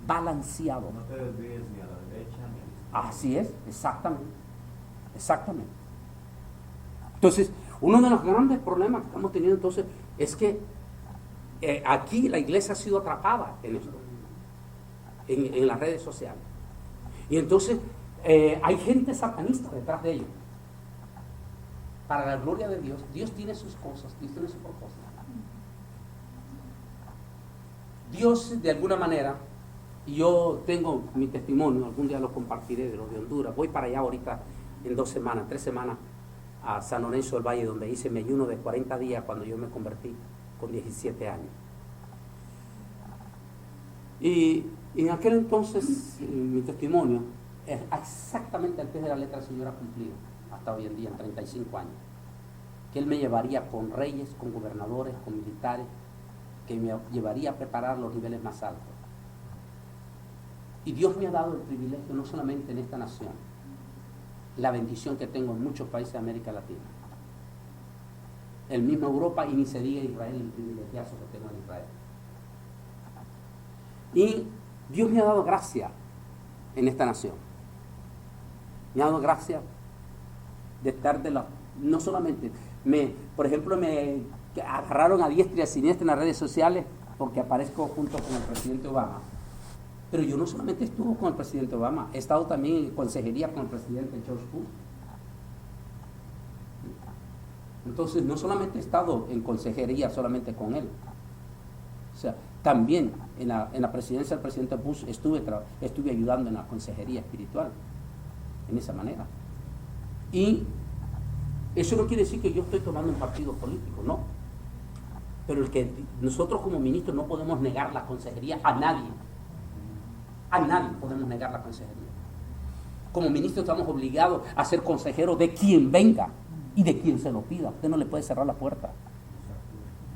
Speaker 1: Balanceados.
Speaker 2: No te desvíes ni a la derecha ni a la izquierda.
Speaker 1: Así es, exactamente. Exactamente. Entonces, uno de los grandes problemas que estamos teniendo entonces es que aquí la iglesia ha sido atrapada en esto, en las redes sociales. Y entonces hay gente satanista detrás de ellos. Para la gloria de Dios, Dios tiene sus cosas, Dios tiene su propósito. Dios, de alguna manera, y yo tengo mi testimonio, algún día lo compartiré de los de Honduras. Voy para allá ahorita en 3 semanas, a San Lorenzo del Valle, donde hice mi ayuno de 40 días cuando yo me convertí con 17 años. Y en aquel entonces, mi testimonio es exactamente al pie de la letra. El Señor ha cumplido hasta hoy en día, en 35 años. Que Él me llevaría con reyes, con gobernadores, con militares, que me llevaría a preparar los niveles más altos. Y Dios me ha dado el privilegio, no solamente en esta nación, la bendición que tengo en muchos países de América Latina. El mismo Europa, y ni se diga Israel, el privilegiazo que tengo en Israel. Y Dios me ha dado gracia en esta nación. Me ha dado gracia de estar no solamente, por ejemplo, me agarraron a diestra y a siniestra en las redes sociales porque aparezco junto con el presidente Obama. Pero yo no solamente estuve con el presidente Obama, he estado también en consejería con el presidente George Bush. Entonces, no solamente he estado en consejería solamente con él, o sea, también en la presidencia del presidente Bush estuve ayudando en la consejería espiritual, en esa manera. Y eso no quiere decir que yo estoy tomando un partido político, no. Pero nosotros como ministros no podemos negar la consejería a nadie. A nadie podemos negar la consejería. Como ministros estamos obligados a ser consejeros de quien venga y de quien se lo pida. Usted no le puede cerrar la puerta.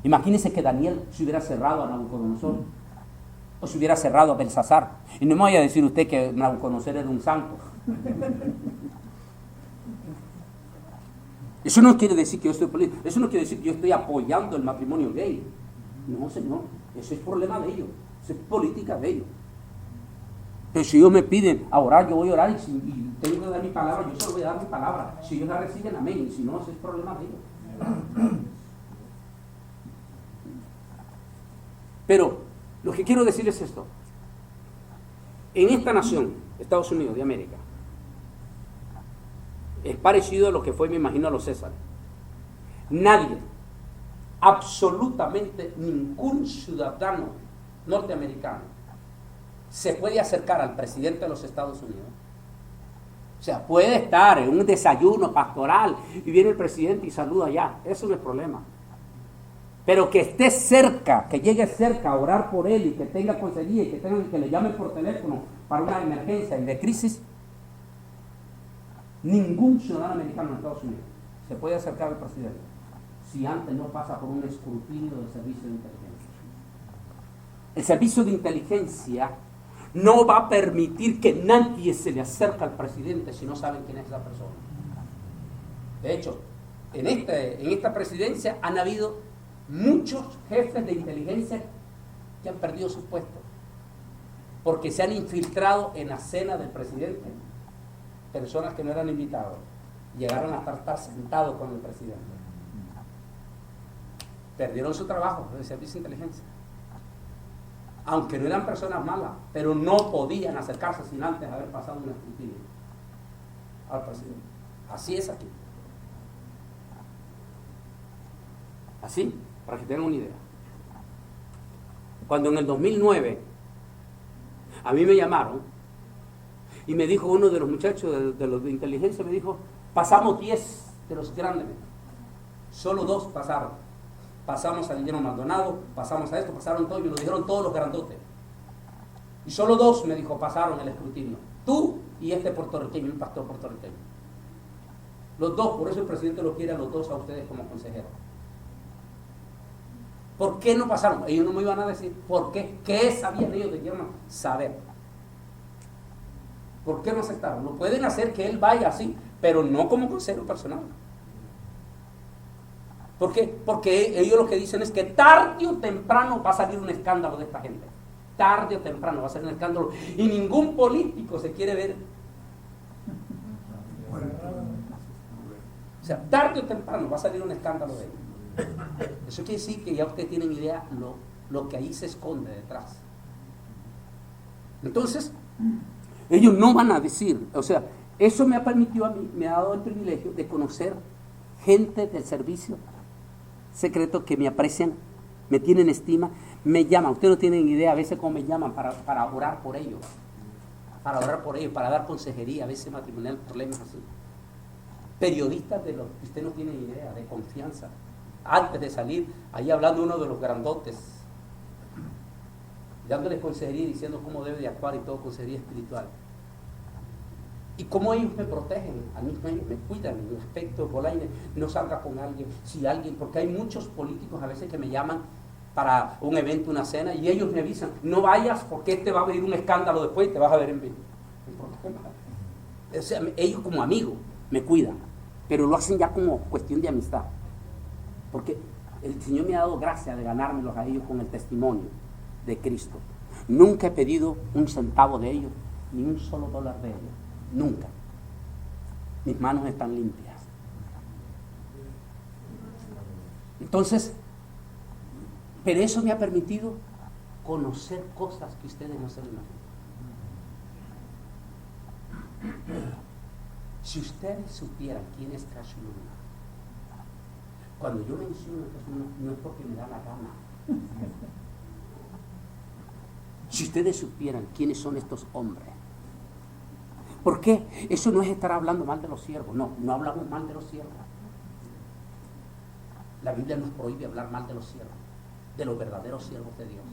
Speaker 1: Imagínense que Daniel se hubiera cerrado a Nabucodonosor, o se hubiera cerrado a Belsasar. Y no me vaya a decir usted que Nabucodonosor era un santo. Eso no quiere decir que yo estoy político. Eso no quiere decir que yo estoy apoyando el matrimonio gay. No, señor. Eso es problema de ellos. Eso es política de ellos. Pero si ellos me piden a orar, yo voy a orar, y tengo que dar mi palabra, yo solo voy a dar mi palabra. Si ellos la reciben, amén. Y si no, ese es problema de ellos. Pero lo que quiero decir es esto. En esta nación, Estados Unidos de América, es parecido a lo que fue, me imagino, a los Césares. Nadie absolutamente ningún ciudadano norteamericano se puede acercar al presidente de los Estados Unidos. O sea, puede estar en un desayuno pastoral y viene el presidente y saluda allá, eso no es problema. Pero que esté cerca, que llegue cerca a orar por él y que tenga consejería y que le llamen por teléfono para una emergencia y de crisis, ningún ciudadano americano en Estados Unidos se puede acercar al presidente si antes no pasa por un escrutinio del servicio de inteligencia. El servicio de inteligencia no va a permitir que nadie se le acerque al presidente si no saben quién es esa persona. De hecho, en esta presidencia han habido muchos jefes de inteligencia que han perdido sus puestos porque se han infiltrado en la cena del presidente, personas que no eran invitados, llegaron a estar sentados con el presidente. Perdieron su trabajo de servicio de inteligencia. Aunque no eran personas malas, pero no podían acercarse sin antes haber pasado un escrutinio al presidente. Así es aquí. Así, para que tengan una idea. Cuando en el 2009 a mí me llamaron y me dijo uno de los muchachos de los de inteligencia, me dijo, pasamos 10 de los grandes, solo 2 pasaron. Pasamos a Guillermo Maldonado, pasamos a esto, pasaron todos, y nos dijeron todos los grandotes. Y solo 2, me dijo, pasaron el escrutinio. Tú y este puertorriqueño, un pastor puertorriqueño. Los 2, por eso el presidente los quiere a los 2 a ustedes como consejeros. ¿Por qué no pasaron? Ellos no me iban a decir. ¿Por qué? ¿Qué sabían ellos de Guillermo? Saber. ¿Por qué no aceptaron? Lo pueden hacer que él vaya así, pero no como consejero personal. ¿Por qué? Porque ellos lo que dicen es que tarde o temprano va a salir un escándalo de esta gente. Tarde o temprano va a salir un escándalo. Y ningún político se quiere ver. O sea, tarde o temprano va a salir un escándalo de ellos. Eso quiere decir que ya ustedes tienen idea lo que ahí se esconde detrás. Entonces, ellos no van a decir, o sea, eso me ha permitido a mí, me ha dado el privilegio de conocer gente del servicio secreto que me aprecian, me tienen estima, me llaman. Ustedes no tienen idea a veces cómo me llaman para orar por ellos, para dar consejería, a veces matrimonial, problemas así. Periodistas de los que usted no tiene idea, de confianza. Antes de salir, ahí hablando uno de los grandotes, dándoles consejería y diciendo cómo debe de actuar y todo, consejería espiritual. Y cómo ellos me protegen, a mí me cuidan en el aspecto, Bolaine, no salga con alguien, si alguien, porque hay muchos políticos a veces que me llaman para un evento, una cena, y ellos me avisan, no vayas porque te va a venir un escándalo después y te vas a ver en vivo. O sea, ellos como amigos me cuidan, pero lo hacen ya como cuestión de amistad, porque el Señor me ha dado gracia de ganármelos a ellos con el testimonio de Cristo. Nunca he pedido un centavo de ellos, ni un solo dólar de ellos. Nunca. Mis manos están limpias. Entonces, pero eso me ha permitido conocer cosas que ustedes no se imaginan. Si ustedes supieran quién es Cash Luna, cuando yo menciono Cash Luna, no es porque me da la gana. Si ustedes supieran quiénes son estos hombres. ¿Por qué? Eso no es estar hablando mal de los siervos. No, no hablamos mal de los siervos. La Biblia nos prohíbe hablar mal de los siervos, de los verdaderos siervos de Dios.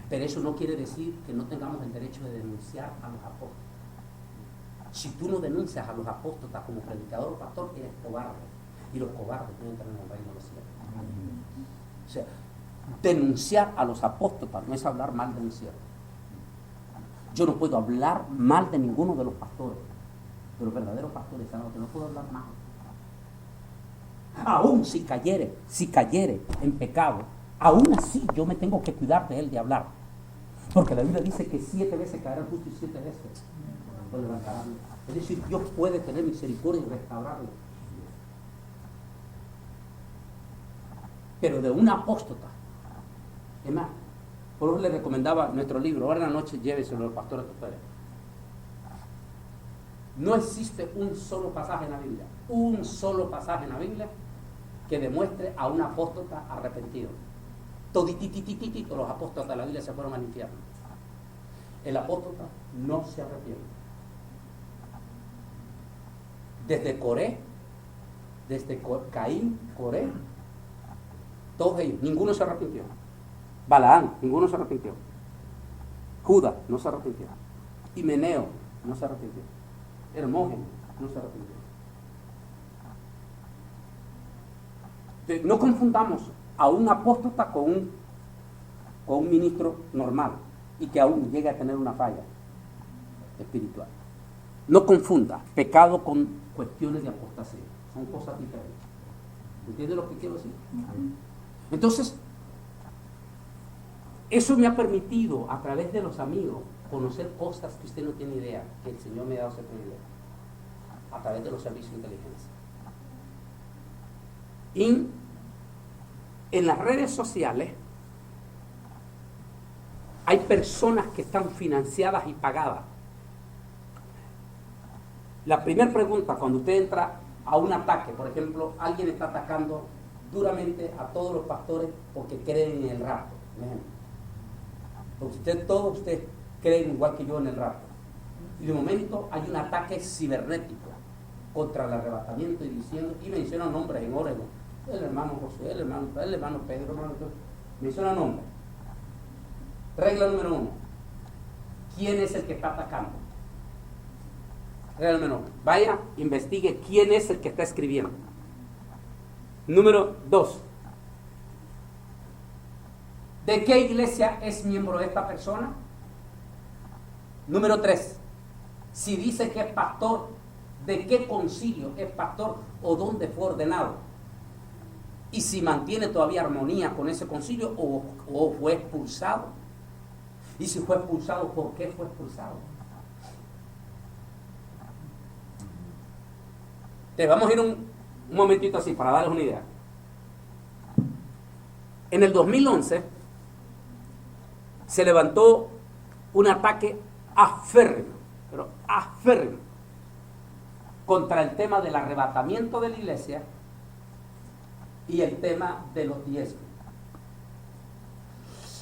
Speaker 1: Pero eso no quiere decir que no tengamos el derecho de denunciar a los apóstoles. Si tú no denuncias a los apóstoles como predicador o pastor, eres cobarde. Y los cobardes no entran en el reino de los cielos. O sea, denunciar a los apóstoles no es hablar mal de un siervo. Yo no puedo hablar mal de ninguno de los pastores, de los verdaderos pastores sanos, no puedo hablar mal. Aún si cayere en pecado, aún así yo me tengo que cuidar de él, de hablar. Porque la Biblia dice que 7 veces caerá el justo y 7 veces lo levantará. Es decir, Dios puede tener misericordia y restaurarlo. Pero de un apóstata, es más, por eso le recomendaba nuestro libro, ahora en la noche lléveselo a los pastores que ustedes. No existe un solo pasaje en la Biblia, que demuestre a un apóstata arrepentido. Todititititito los apóstatas de la Biblia se fueron al infierno. El apóstata no se arrepiente. Desde Coré, desde Caín, Coré, todos ellos, ninguno se arrepintió. Balaán, ninguno se arrepintió. Judas no se arrepintió. Himeneo no se arrepintió. Hermógenes no se arrepintió. Entonces, no confundamos a un apóstata con un ministro normal y que aún llegue a tener una falla espiritual. No confunda pecado con cuestiones de apostasía. Son cosas diferentes. ¿Entiende lo que quiero decir? Entonces, eso me ha permitido, a través de los amigos, conocer cosas que usted no tiene idea, que el Señor me ha dado ese privilegio, a través de los servicios de inteligencia. Y en las redes sociales hay personas que están financiadas y pagadas. La primera pregunta, cuando usted entra a un ataque, por ejemplo, alguien está atacando duramente a todos los pastores porque creen en el rapto, por ejemplo. Porque todos ustedes creen igual que yo en el rapto. Y de momento hay un ataque cibernético contra el arrebatamiento y mencionan nombres en Oregon. El hermano José, el hermano Pedro, menciona nombres. Regla número 1. ¿Quién es el que está atacando? Regla número 1. Vaya, investigue quién es el que está escribiendo. Número 2. ¿De qué iglesia es miembro esta persona? Número 3. Si dice que es pastor, ¿de qué concilio es pastor o dónde fue ordenado? Y si mantiene todavía armonía con ese concilio o fue expulsado. Y si fue expulsado, ¿por qué fue expulsado? Te vamos a ir un momentito así para darles una idea. En el 2011 se levantó un ataque aférrimo, pero aférrimo, contra el tema del arrebatamiento de la iglesia y el tema de los diezmos.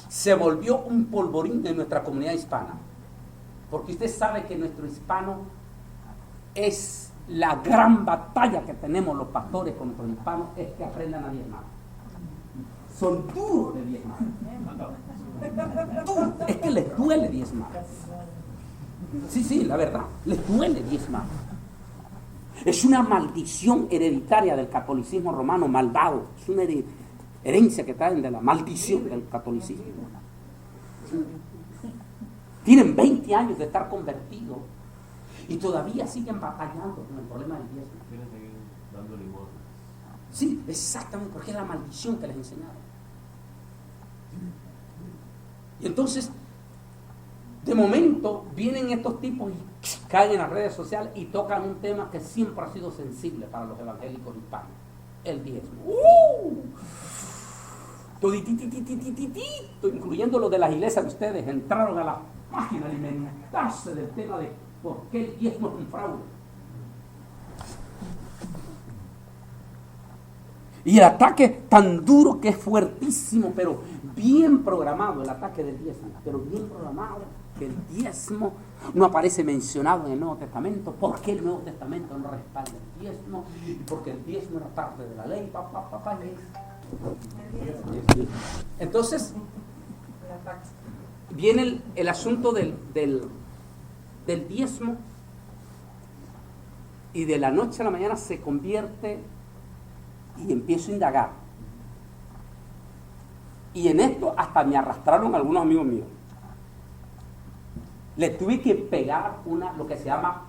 Speaker 1: Se volvió un polvorín en nuestra comunidad hispana, porque usted sabe que nuestro hispano es la gran batalla que tenemos los pastores con nuestros hispanos, es que aprendan a diezmar. Son duros de diezmar. Es que les duele diezmar. Sí, la verdad, les duele diezmar. Es una maldición hereditaria del catolicismo romano malvado. Es una herencia que traen de la maldición del catolicismo. Tienen 20 años de estar convertidos y todavía siguen batallando con el problema del diezmo.
Speaker 2: Quieren seguir dando limosnas.
Speaker 1: Sí, exactamente, porque es la maldición que les enseñaron. Y entonces, de momento, vienen estos tipos y caen en las redes sociales y tocan un tema que siempre ha sido sensible para los evangélicos hispanos: el diezmo. Incluyendo los de las iglesias de ustedes, entraron a la página a alimentarse del tema de por qué el diezmo es un fraude. Y el ataque tan duro que es fuertísimo, pero bien programado, el ataque del diezmo, pero bien programado, que el diezmo no aparece mencionado en el Nuevo Testamento. ¿Por qué el Nuevo Testamento no respalda el diezmo? Porque el diezmo era parte de la ley, Entonces, viene el asunto del diezmo, y de la noche a la mañana se convierte, y empiezo a indagar. Y en esto hasta me arrastraron algunos amigos míos. Le tuve que pegar lo que se llama,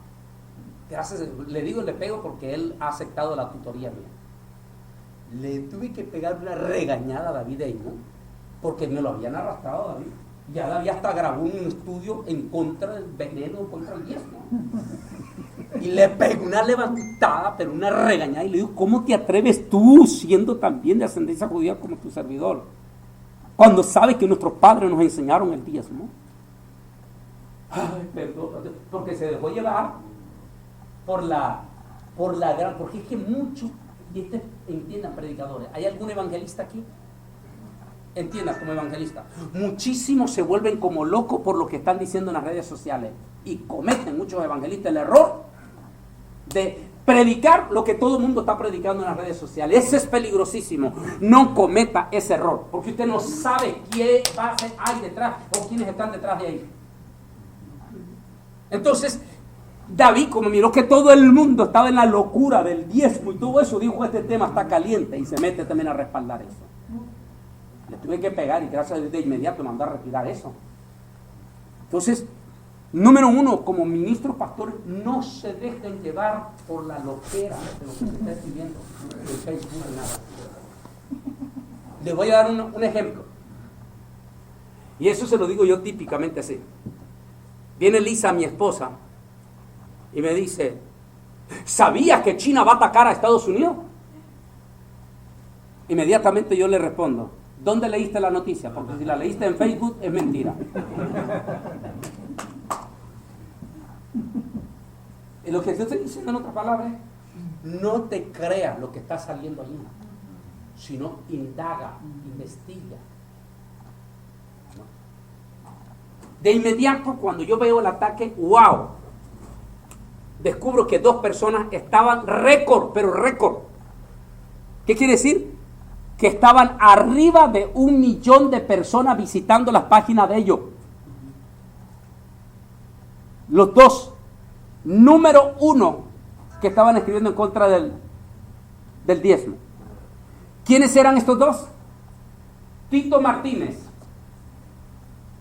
Speaker 1: le digo le pego porque él ha aceptado la tutoría mía. Le tuve que pegar una regañada a David Eino, porque me lo habían arrastrado a David. Ya David hasta grabó un estudio en contra del veneno, contra el diezmo. Y le pegó una levantada, pero una regañada, y le digo: ¿cómo te atreves tú, siendo también de ascendencia judía como tu servidor, cuando sabes que nuestros padres nos enseñaron el diezmo? Ay, perdón, porque se dejó llevar por la gran, porque es que muchos entiendan, predicadores, ¿hay algún evangelista aquí? Entiendan, como evangelista. Muchísimos se vuelven como locos por lo que están diciendo en las redes sociales y cometen muchos evangelistas el error de predicar lo que todo el mundo está predicando en las redes sociales. Eso es peligrosísimo. No cometa ese error, porque usted no sabe qué base hay detrás o quiénes están detrás de ahí. Entonces, David, como miró que todo el mundo estaba en la locura del diezmo y todo eso, dijo: este tema está caliente, y se mete también a respaldar eso. Le tuve que pegar y gracias a Dios de inmediato mandó a retirar eso. Entonces, número uno, como ministros pastores, no se dejen llevar por la loquera de lo que se está escribiendo en Facebook y nada. Les voy a dar un ejemplo. Y eso se lo digo yo típicamente así. Viene Lisa, mi esposa, y me dice: ¿sabías que China va a atacar a Estados Unidos? Inmediatamente yo le respondo: ¿dónde leíste la noticia? Porque si la leíste en Facebook es mentira. Y lo que yo estoy diciendo en otras palabras es: no te creas lo que está saliendo ahí, sino indaga, investiga. De inmediato, cuando yo veo el ataque, ¡wow!, descubro que 2 personas estaban récord, pero récord. ¿Qué quiere decir? Que estaban arriba de 1 millón de personas visitando las páginas de ellos. Los 2, número 1, que estaban escribiendo en contra del diezmo. ¿Quiénes eran estos 2? Tito Martínez,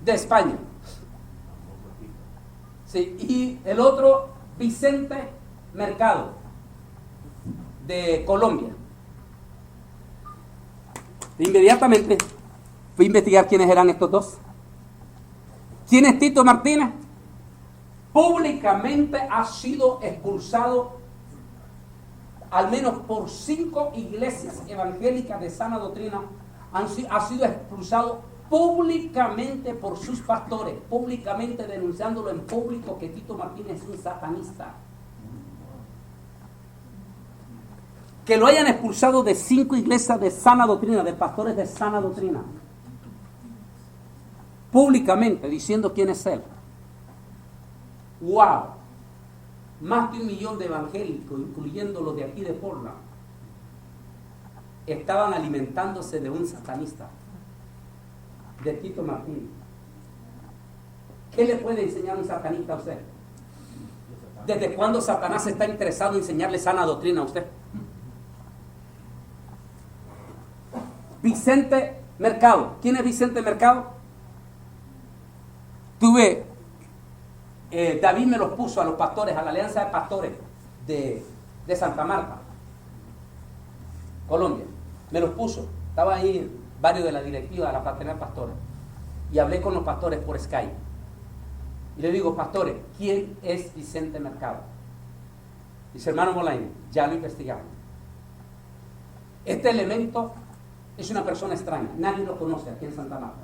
Speaker 1: de España. Sí, y el otro, Vicente Mercado, de Colombia. Inmediatamente fui a investigar quiénes eran estos 2. ¿Quién es Tito Martínez? Públicamente ha sido expulsado al menos por 5 iglesias evangélicas de sana doctrina. Ha sido expulsado públicamente por sus pastores, públicamente denunciándolo en público que Tito Martínez es un satanista. Que lo hayan expulsado de 5 iglesias de sana doctrina, de pastores de sana doctrina, públicamente diciendo quién es él. ¡Wow! Más de 1 millón de evangélicos, incluyendo los de aquí de Portland, estaban alimentándose de un satanista, de Tito Martínez. ¿Qué le puede enseñar un satanista a usted? ¿Desde cuándo Satanás está interesado en enseñarle sana doctrina a usted? Vicente Mercado. ¿Quién es Vicente Mercado? David me los puso a los pastores, a la Alianza de Pastores de Santa Marta, Colombia. Me los puso. Estaba ahí varios de la directiva de la Fraternidad de Pastores. Y hablé con los pastores por Skype. Y le digo: pastores, ¿quién es Vicente Mercado? Dice: hermano Molaine, ya lo investigamos. Este elemento es una persona extraña. Nadie lo conoce aquí en Santa Marta.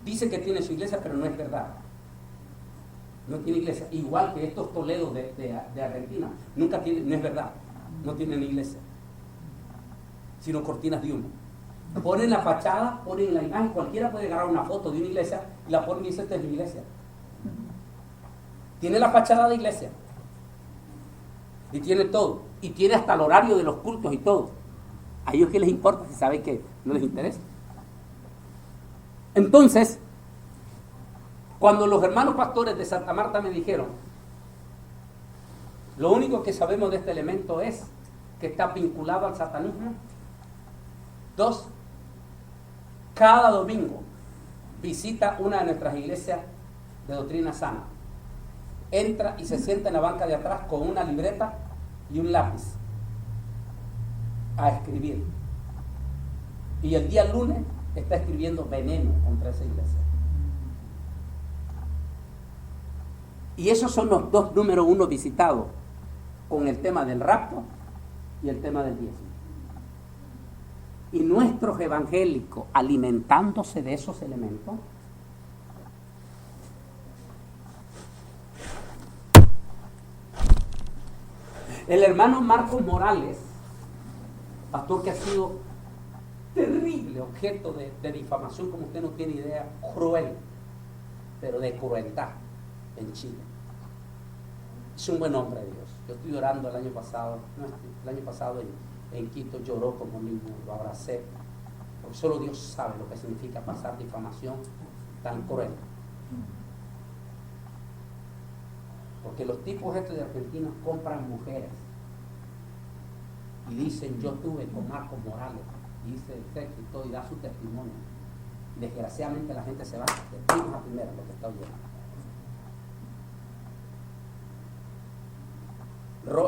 Speaker 1: Dice que tiene su iglesia, pero no es verdad. No tiene iglesia. Igual que estos Toledos de Argentina. No es verdad. No tienen iglesia, sino cortinas de humo. Ponen la fachada, ponen la imagen. Cualquiera puede agarrar una foto de una iglesia y la ponen y dice: esta es mi iglesia. Tiene la fachada de iglesia. Y tiene todo. Y tiene hasta el horario de los cultos y todo. ¿A ellos qué les importa si saben que no les interesa? Entonces, cuando los hermanos pastores de Santa Marta me dijeron: lo único que sabemos de este elemento es que está vinculado al satanismo. 2, cada domingo visita una de nuestras iglesias de doctrina sana. Entra y se sienta en la banca de atrás con una libreta y un lápiz a escribir. Y el día lunes está escribiendo veneno contra esa iglesia. Y esos son los 2 número 1 visitados, con el tema del rapto y el tema del diezmo. Y nuestros evangélicos alimentándose de esos elementos. El hermano Marcos Morales Pastor que ha sido terrible objeto de difamación, como usted no tiene idea, cruel, pero de crueldad en Chile. Es un buen hombre de Dios. Yo estoy orando el año pasado en Quito, lloró como niño, lo abracé, porque solo Dios sabe lo que significa pasar difamación tan cruel. Porque los tipos estos de Argentina compran mujeres y dicen, yo estuve con Marcos Morales, dice el texto y todo, y da su testimonio. Desgraciadamente la gente se va de primera a primera, lo que está oyendo.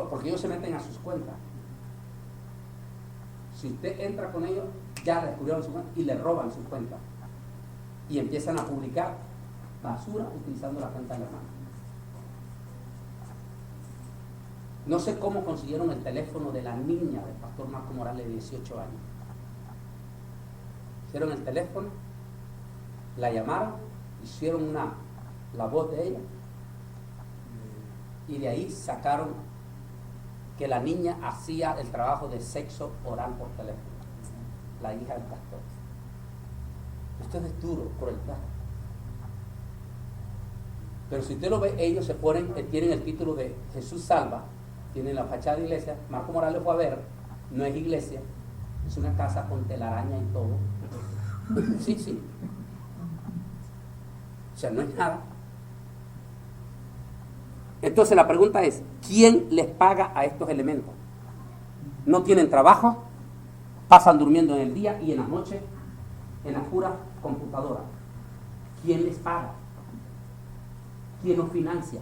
Speaker 1: Porque ellos se meten a sus cuentas. Si usted entra con ellos, ya descubrieron su cuenta y le roban sus cuentas. Y empiezan a publicar basura utilizando la cuenta de la hermana. No sé cómo consiguieron el teléfono de la niña del pastor Marco Morales de 18 años. Hicieron el teléfono, la llamaron, hicieron la voz de ella y de ahí sacaron que la niña hacía el trabajo de sexo oral por teléfono, la hija del pastor. Esto es duro, crueldad. Pero si usted lo ve, ellos se ponen, tienen el título de Jesús Salva, tienen la fachada de iglesia. Marco Morales fue a ver, no es iglesia, es una casa con telaraña y todo. Sí. O sea, no es nada. Entonces la pregunta es, ¿quién les paga a estos elementos? No tienen trabajo, pasan durmiendo en el día y en la noche en la pura computadora. ¿Quién les paga? ¿Quién los financia?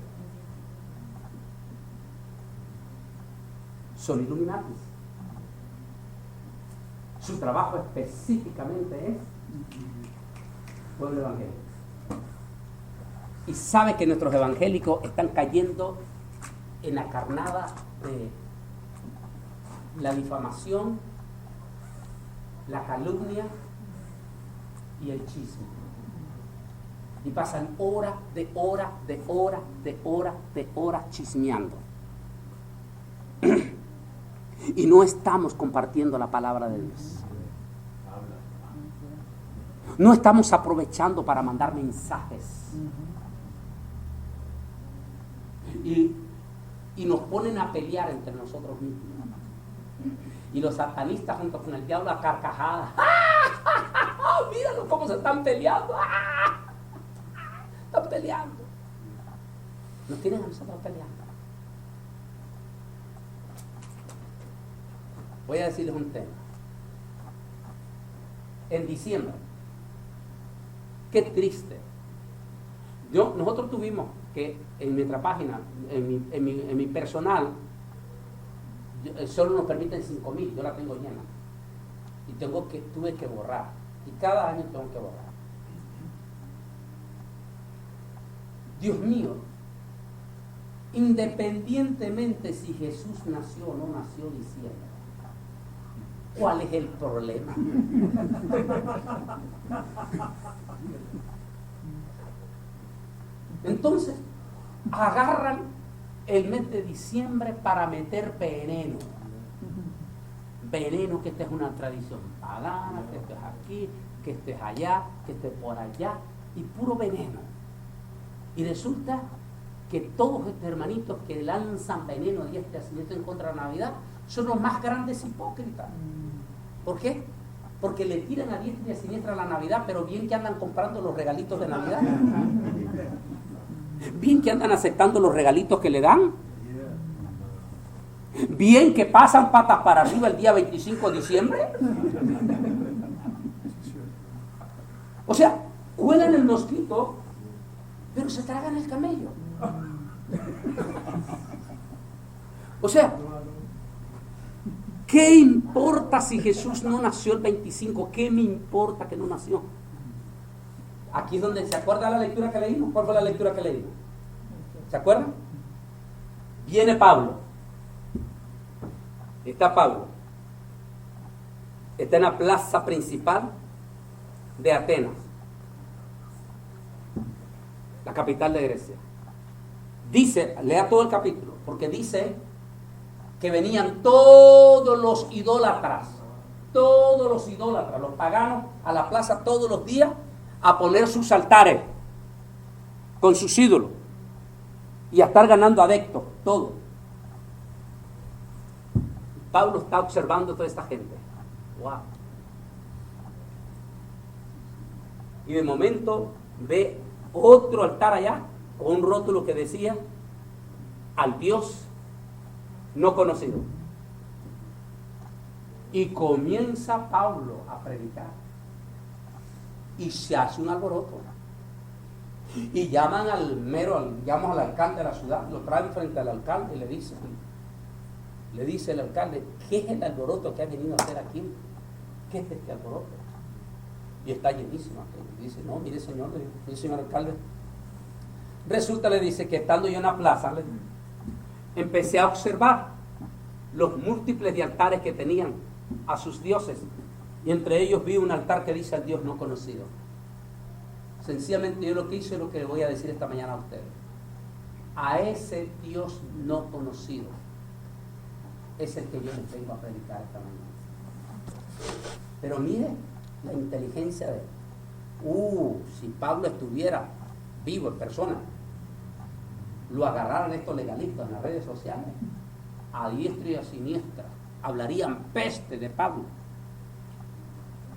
Speaker 1: Son Illuminatis. Su trabajo específicamente es pueblo evangélico. Y sabe que nuestros evangélicos están cayendo en la carnada de la difamación, la calumnia y el chisme. Y pasan horas chismeando. Y no estamos compartiendo la palabra de Dios. No estamos aprovechando para mandar mensajes. Y nos ponen a pelear entre nosotros mismos. Y los satanistas junto con el diablo a carcajadas. Míralo cómo se están peleando. Están peleando. Nos tienen a nosotros peleando. Voy a decirles un tema. En diciembre, qué triste. Nosotros tuvimos que en nuestra página, en mi personal, solo nos permiten 5,000, yo la tengo llena. Y tuve que borrar. Y cada año tengo que borrar. Dios mío, independientemente si Jesús nació o no nació diciembre, ¿cuál es el problema? Entonces, agarran el mes de diciembre para meter veneno. Veneno, que esta es una tradición pagana, que esto es aquí, que esto es allá, que esto es por allá, y puro veneno. Y resulta que todos estos hermanitos que lanzan veneno y este asesinato en contra de la Navidad son los más grandes hipócritas. ¿Por qué? Porque le tiran a diestra y a siniestra la Navidad, pero bien que andan comprando los regalitos de Navidad. Bien que andan aceptando los regalitos que le dan. Bien que pasan patas para arriba el día 25 de diciembre. O sea, cuelan el mosquito, pero se tragan el camello. O sea, ¿qué importa si Jesús no nació el 25? ¿Qué me importa que no nació? Aquí es donde se acuerda la lectura que leímos. ¿Cuál fue la lectura que leímos? ¿Se acuerdan? Viene Pablo. Está Pablo. Está en la plaza principal de Atenas, la capital de Grecia. Dice, lea todo el capítulo, porque dice que venían todos los idólatras, los paganos, a la plaza todos los días a poner sus altares con sus ídolos y a estar ganando adeptos, todo. Pablo está observando a toda esta gente. ¡Wow! Y de momento ve otro altar allá con un rótulo que decía: al Dios no conocido. Y comienza Pablo a predicar. Y se hace un alboroto. Y llaman llaman al alcalde de la ciudad, lo traen frente al alcalde y le dice el alcalde: ¿qué es el alboroto que ha venido a hacer aquí? ¿Qué es este alboroto? Y está llenísimo. Y dice: no, mire señor, señor alcalde, resulta, le dice, que estando yo en la plaza, empecé a observar los múltiples de altares que tenían a sus dioses, y entre ellos vi un altar que dice: al Dios no conocido. Sencillamente yo lo que hice es lo que le voy a decir esta mañana a ustedes: a ese Dios no conocido es el que yo les vengo a predicar esta mañana. Pero mire la inteligencia de él. Si Pablo estuviera vivo en persona, lo agarraran estos legalistas en las redes sociales, a diestra y a siniestra, hablarían peste de Pablo.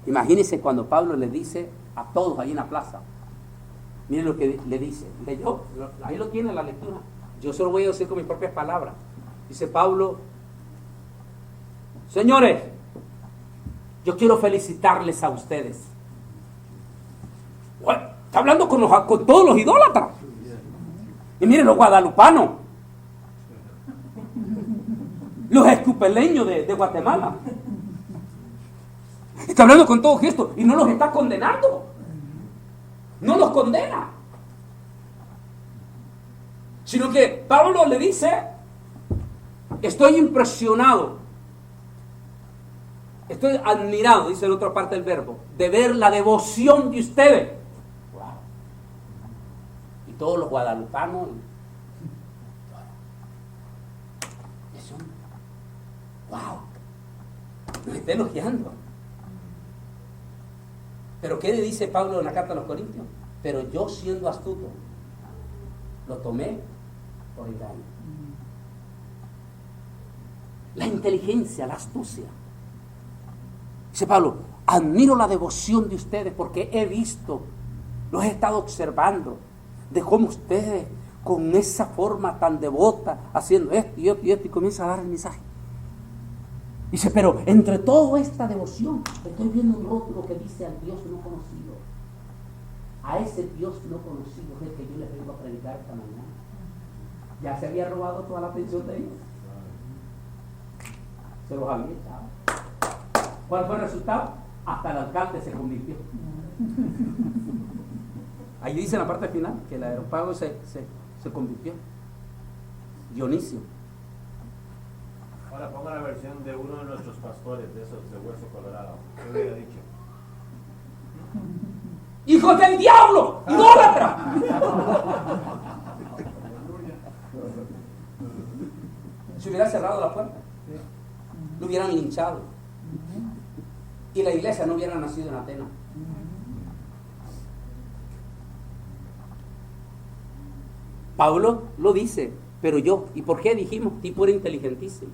Speaker 1: Imagínense cuando Pablo le dice a todos ahí en la plaza, miren lo que le dice, ahí lo tiene la lectura, yo se lo voy a decir con mis propias palabras. Dice Pablo: señores, yo quiero felicitarles a ustedes. Está hablando con todos los idólatras. Y miren los guadalupanos, los escupeleños de Guatemala. Está hablando con todos estos y no los está condenando. No los condena. Sino que Pablo le dice: estoy impresionado, estoy admirado, dice la otra parte del verbo, de ver la devoción de ustedes. Wow. Y todos los guadalupanos, eso, wow, nos está elogiando. Pero ¿qué le dice Pablo en la carta a los Corintios? Pero yo, siendo astuto, lo tomé por engaño. La inteligencia, la astucia. Dice Pablo: admiro la devoción de ustedes porque he visto, los he estado observando, de cómo ustedes con esa forma tan devota, haciendo esto y esto y esto, y comienza a dar el mensaje. Dice: pero entre toda esta devoción estoy viendo un rótulo que dice: al Dios no conocido. A ese Dios no conocido es el que yo les vengo a predicar esta mañana. Ya se había robado toda la atención de ellos. Se los había echado. ¿Cuál fue el resultado? Hasta el alcalde se convirtió. Ahí dice en la parte final que el Areópago se convirtió. Dionisio.
Speaker 2: Ahora ponga la versión de uno de nuestros pastores, de esos de hueso colorado. ¿Qué hubiera dicho?
Speaker 1: ¡Hijos del diablo! ¡Idólatra! Se hubiera cerrado la puerta, lo hubieran linchado y la iglesia no hubiera nacido en Atenas. Pablo lo dice: pero yo, ¿y por qué dijimos? Tipo era inteligentísimo.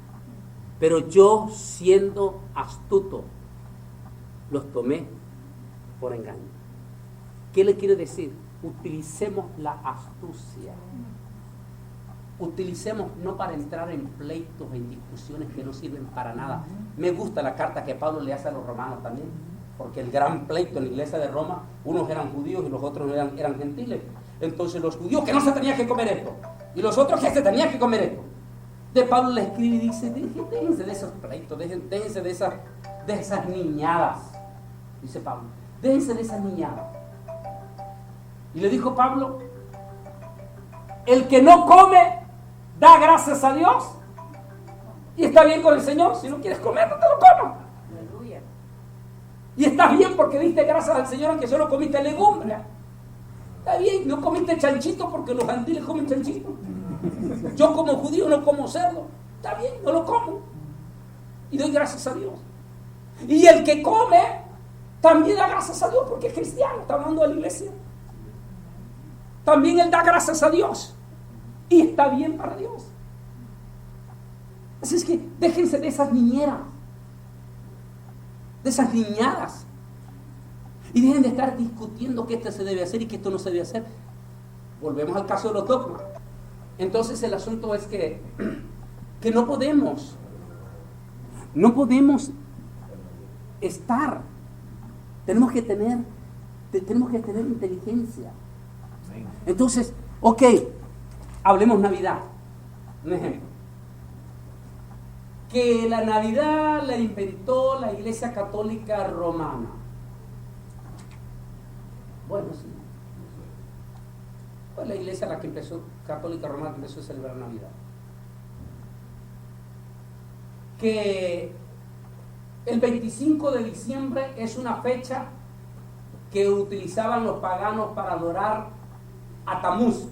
Speaker 1: Pero yo, siendo astuto, los tomé por engaño. ¿Qué le quiere decir? Utilicemos la astucia. Utilicemos no para entrar en pleitos, en discusiones que no sirven para nada. Me gusta la carta que Pablo le hace a los romanos también, porque el gran pleito en la iglesia de Roma, unos eran judíos y los otros eran gentiles. Entonces los judíos que no se tenían que comer esto, y los otros que se tenían que comer esto. De Pablo le escribe y dice: déjense de esos pleitos, déjense de esas niñadas. Dice Pablo: déjense de esas niñadas. Y le dijo Pablo: el que no come da gracias a Dios y está bien con el Señor. Si no quieres comer, no te lo comas. Aleluya. Y estás bien porque diste gracias al Señor aunque solo comiste legumbre. Está bien, no comiste chanchito porque los gentiles comen chanchito. Yo como judío no como cerdo. Está bien, no lo como. Y doy gracias a Dios. Y el que come, también da gracias a Dios porque es cristiano, está hablando de la iglesia. También él da gracias a Dios. Y está bien para Dios. Así es que déjense de esas niñeras, de esas niñadas. Y dejen de estar discutiendo que esto se debe hacer y que esto no se debe hacer. Volvemos al caso de los dogmas. Entonces el asunto es que no podemos estar. Tenemos que tener inteligencia. Entonces, ok, hablemos Navidad. Un ejemplo. Que la Navidad la inventó la Iglesia Católica Romana. Bueno, sí. Fue la iglesia católica romana que empezó a celebrar Navidad. Que el 25 de diciembre es una fecha que utilizaban los paganos para adorar a Tamuz.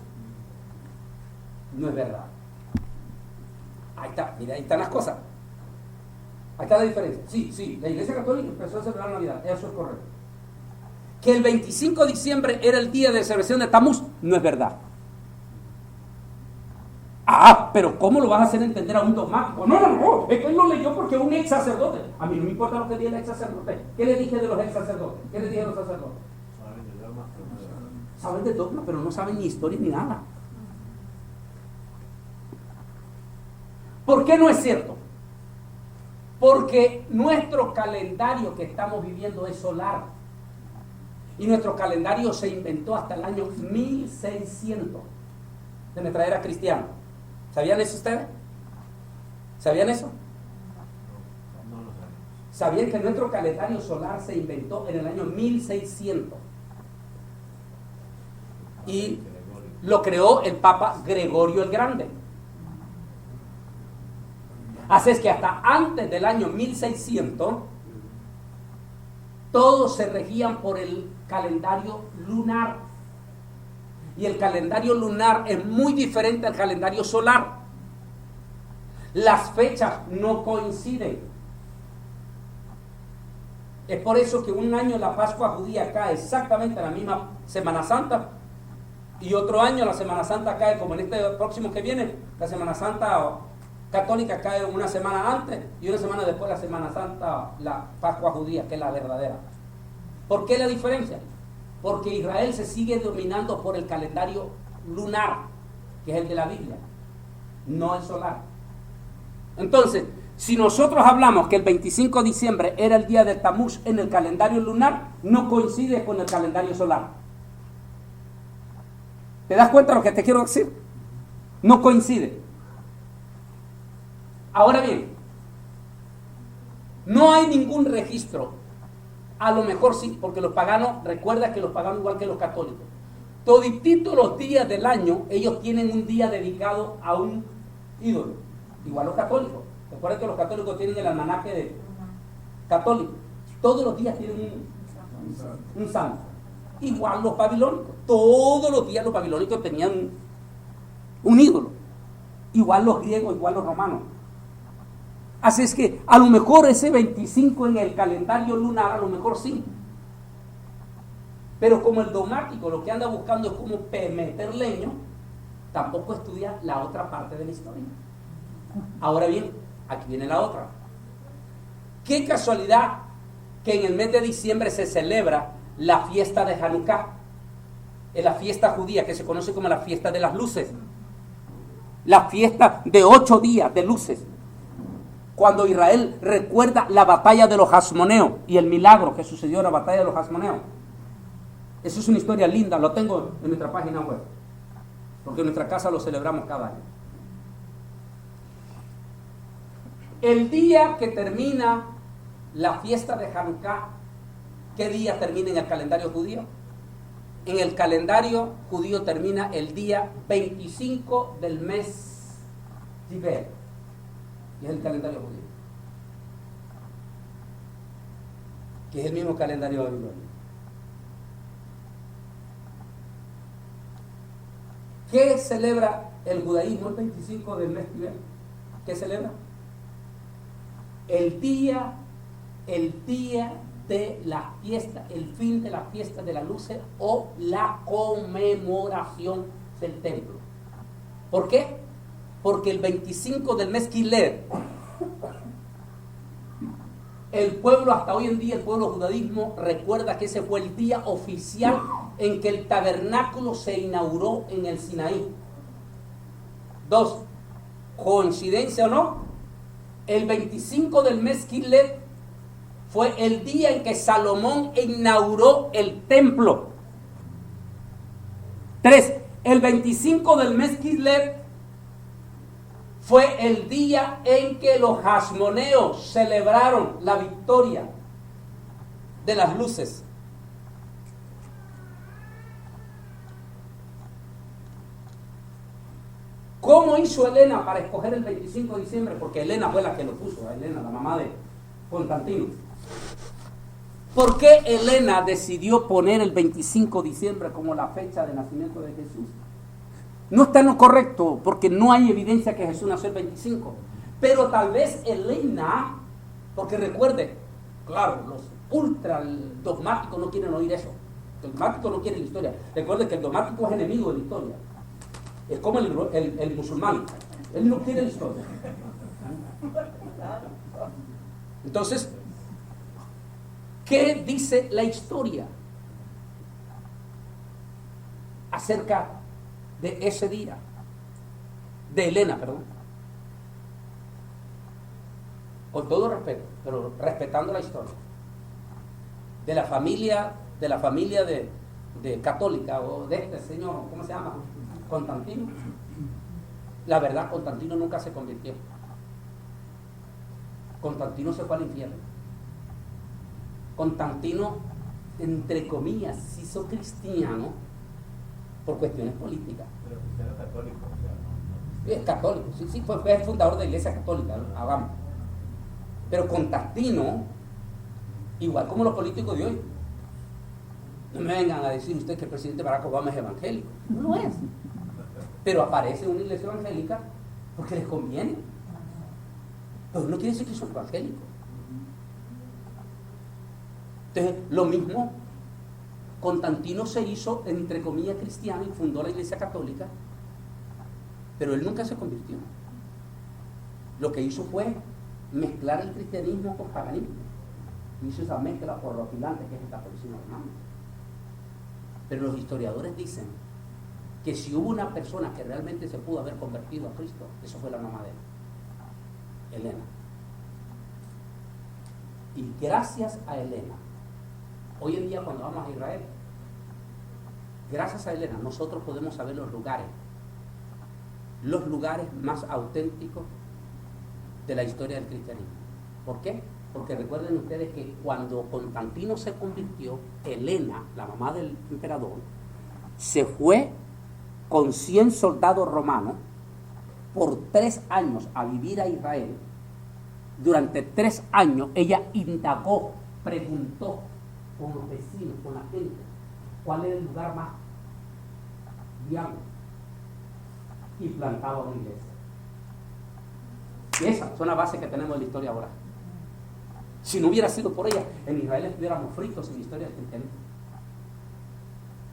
Speaker 1: No es verdad. Ahí está, mira, ahí están las cosas. Ahí está la diferencia. Sí, la iglesia católica empezó a celebrar Navidad, eso es correcto. Que el 25 de diciembre era el día de celebración de Tamuz, no es verdad. Pero ¿cómo lo vas a hacer entender a un dogmático? No, es que él lo leyó porque es un ex sacerdote. A mí no me importa lo que diga el ex sacerdote. ¿Qué le dije de los ex sacerdotes? ¿Qué le dije de los sacerdotes? Saben de dogma, pero no saben ni historia ni nada. ¿Por qué no es cierto? Porque nuestro calendario que estamos viviendo es solar. Y nuestro calendario se inventó hasta el año 1600 de nuestra era cristiana. ¿Sabían eso ustedes? ¿Sabían eso?
Speaker 2: No lo sabemos.
Speaker 1: ¿Sabían que nuestro calendario solar se inventó en el año 1600? Y lo creó el Papa Gregorio el Grande. Así es que hasta antes del año 1600 todos se regían por el calendario lunar. Y el calendario lunar es muy diferente al calendario solar. Las fechas no coinciden. Es por eso que un año la Pascua judía cae exactamente en la misma Semana Santa y otro año la Semana Santa cae, como en este próximo que viene, la Semana Santa católica cae una semana antes y una semana después la Semana Santa, la Pascua judía, que es la verdadera. ¿Por qué la diferencia? Porque Israel se sigue dominando por el calendario lunar, que es el de la Biblia, no el solar. Entonces, si nosotros hablamos que el 25 de diciembre era el día de Tamuz en el calendario lunar, no coincide con el calendario solar. ¿Te das cuenta de lo que te quiero decir? No coincide. Ahora bien, no hay ningún registro. A lo mejor sí, porque los paganos, recuerda que los paganos igual que los católicos, todititos los días del año, ellos tienen un día dedicado a un ídolo, igual los católicos. Recuerda que los católicos tienen el almanaque católico, todos los días tienen un santo. Igual los babilónicos, todos los días los babilónicos tenían un ídolo, igual los griegos, igual los romanos. Así es que a lo mejor ese 25 en el calendario lunar, a lo mejor sí. Pero como el dogmático lo que anda buscando es cómo meter leño, tampoco estudia la otra parte de la historia. Ahora bien, aquí viene la otra. Qué casualidad que en el mes de diciembre se celebra la fiesta de Hanukkah, es la fiesta judía que se conoce como la fiesta de las luces, la fiesta de 8 días de luces. Cuando Israel recuerda la batalla de los Hasmoneos y el milagro que sucedió en la batalla de los Hasmoneos. Eso es una historia linda, lo tengo en nuestra página web, porque en nuestra casa lo celebramos cada año. El día que termina la fiesta de Hanukkah, ¿qué día termina en el calendario judío? En el calendario judío termina el día 25 del mes Tiber. Y es el calendario judío, que es el mismo calendario babilónico. ¿Qué celebra el judaísmo el 25 del mes Tiber? ¿qué celebra? El día de la fiesta, el fin de la fiesta de las luces o la conmemoración del templo. ¿Por qué? Porque el 25 del mes Kislev, el pueblo, hasta hoy en día, el pueblo judaísmo recuerda que ese fue el día oficial en que el tabernáculo se inauguró en el Sinaí. 2. ¿Coincidencia o no? El 25 del mes Kislev fue el día en que Salomón inauguró el templo. 3. El 25 del mes Kislev fue el día en que los hasmoneos celebraron la victoria de las luces. ¿Cómo hizo Helena para escoger el 25 de diciembre? Porque Helena fue la que lo puso, Helena, la mamá de Constantino. ¿Por qué Helena decidió poner el 25 de diciembre como la fecha de nacimiento de Jesús? No está en lo correcto, porque no hay evidencia que Jesús nació el 25. Pero tal vez Helena, porque recuerde, claro, los ultra dogmáticos no quieren oír eso. El dogmático no quiere la historia. Recuerde que el dogmático es enemigo de la historia. Es como el musulmán. Él no quiere la historia. Entonces, ¿qué dice la historia acerca de ese día? De Helena, perdón. Con todo respeto, pero respetando la historia. De la familia de católica, o de este señor, ¿cómo se llama? Constantino. La verdad, Constantino nunca se convirtió. Constantino se fue al infierno. Constantino, entre comillas, se hizo cristiano por cuestiones políticas.
Speaker 2: Pero cristiano católico, o sea, no.
Speaker 1: Es católico, sí, fue el fundador de la iglesia católica, hagamos. Pero Constantino, igual como los políticos de hoy, no me vengan a decir ustedes que el presidente Barack Obama es evangélico. No lo es. Pero aparece en una iglesia evangélica porque les conviene. Pero no quiere decir que son evangélicos. Entonces, lo mismo, Constantino se hizo, entre comillas, cristiano y fundó la iglesia católica, pero él nunca se convirtió. Lo que hizo fue mezclar el cristianismo con paganismo. Hizo esa mezcla horripilante que es el catolicismo romano. Pero los historiadores dicen que si hubo una persona que realmente se pudo haber convertido a Cristo, eso fue la mamá de él, Helena. Y gracias a Helena, hoy en día cuando vamos a Israel, gracias a Helena, nosotros podemos saber los lugares más auténticos de la historia del cristianismo. ¿Por qué? Porque recuerden ustedes que cuando Constantino se convirtió, Helena, la mamá del emperador, se fue con 100 soldados romanos por 3 años a vivir a Israel. Durante 3 años ella indagó, preguntó con los vecinos, con la gente, cuál era el lugar más viable, y plantaba una iglesia. Y esas son las bases que tenemos de la historia ahora. Si no hubiera sido por ella, en Israel estuviéramos fritos en la historia del cristianismo.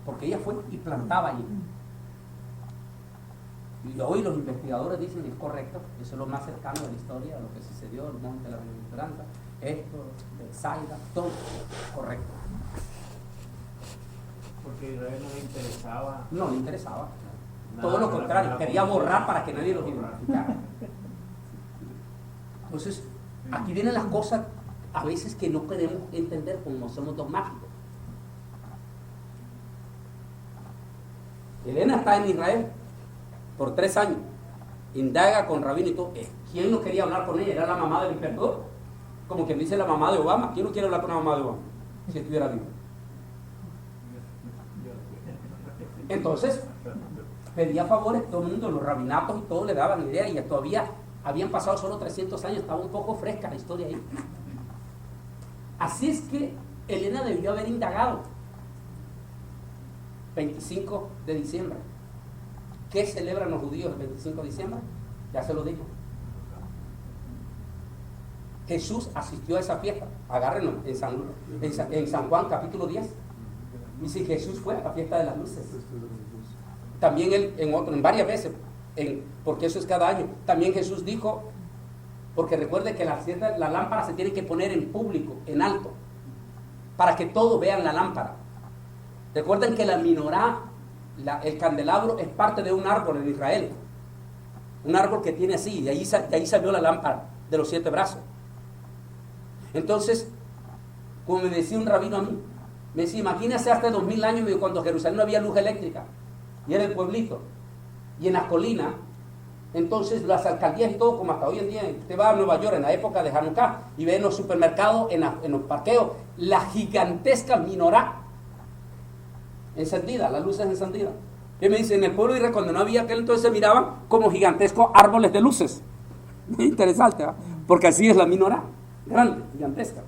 Speaker 1: Porque ella fue y plantaba allí. Y hoy los investigadores dicen que es correcto, eso es lo más cercano de la historia, lo que sucedió, el monte de la bienaventuranza, esto, Bethsaida, todo correcto.
Speaker 2: Porque a Israel no le interesaba.
Speaker 1: No le interesaba.
Speaker 2: Nada,
Speaker 1: Todo lo
Speaker 2: nada,
Speaker 1: contrario,
Speaker 2: nada,
Speaker 1: quería
Speaker 2: nada.
Speaker 1: borrar para que nadie los identificara. Entonces, aquí vienen las cosas a veces que no queremos entender como somos dogmáticos. Helena está en Israel por 3 años, indaga con rabino y todo. ¿Quién no quería hablar con ella? Era la mamá del emperador, como quien dice la mamá de Obama. ¿Quién no quiere hablar con la mamá de Obama si estuviera vivo? Entonces pedía favores, todo el mundo, los rabinatos y todo le daban idea, y todavía habían pasado solo 300 años, estaba un poco fresca la historia ahí. Así es que Helena debió haber indagado. 25 de diciembre. ¿Qué celebran los judíos el 25 de diciembre? Ya se lo digo. Jesús asistió a esa fiesta. Agárrenlo en San Juan capítulo 10. Dice Jesús fue a la fiesta de las luces. También él en varias veces, porque eso es cada año. También Jesús dijo, porque recuerde que la lámpara se tiene que poner en público, en alto, para que todos vean la lámpara. Recuerden que la menorá, el candelabro, es parte de un árbol en Israel. Un árbol que tiene así, de ahí salió la lámpara de los 7 brazos. Entonces, como me decía un rabino a mí, me decía, imagínese hace 2000 años cuando en Jerusalén no había luz eléctrica, y era el pueblito, y en las colinas, entonces las alcaldías y todo, como hasta hoy en día, usted va a Nueva York en la época de Hanukkah, y ve en los supermercados, en los parqueos, la gigantesca menorá encendida, las luces encendidas. Y me dice, en el pueblo de Israel, cuando no había aquel, entonces se miraban como gigantescos árboles de luces. Muy interesante, ¿verdad? Porque así es la menorá, grande, gigantesca.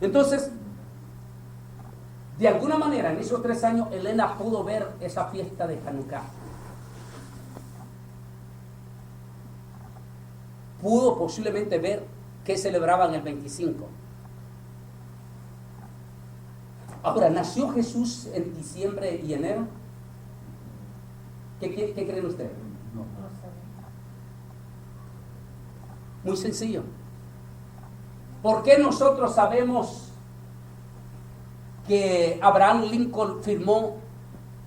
Speaker 1: Entonces, de alguna manera, en esos 3 años, Elena pudo ver esa fiesta de Hanukkah. Pudo posiblemente ver qué celebraban el 25. Ahora, ¿nació Jesús en diciembre y enero? ¿Qué creen ustedes? Muy sencillo. ¿Por qué nosotros sabemos que Abraham Lincoln firmó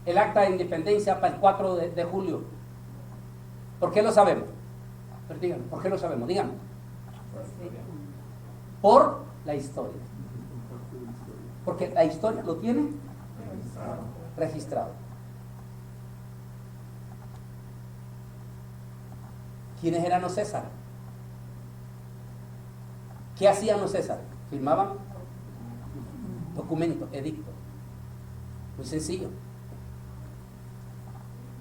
Speaker 1: el acta de independencia para el 4 de julio? ¿Por qué lo sabemos? Pero díganme, ¿por qué lo sabemos? Díganme. Por la historia. Porque la historia lo tiene registrado. ¿Quiénes eran los Césares? ¿Qué hacían los Césares? Firmaban documentos, edictos. Muy sencillo.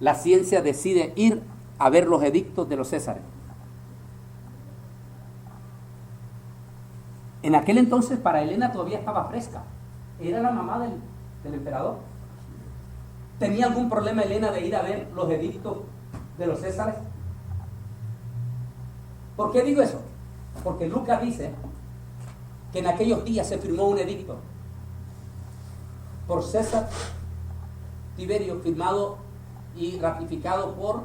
Speaker 1: La ciencia decide ir a ver los edictos de los Césares. En aquel entonces para Elena todavía estaba fresca. Era la mamá del emperador. ¿Tenía algún problema Elena de ir a ver los edictos de los Césares? ¿Por qué digo eso? Porque Lucas dice que en aquellos días se firmó un edicto por César Tiberio, firmado y ratificado por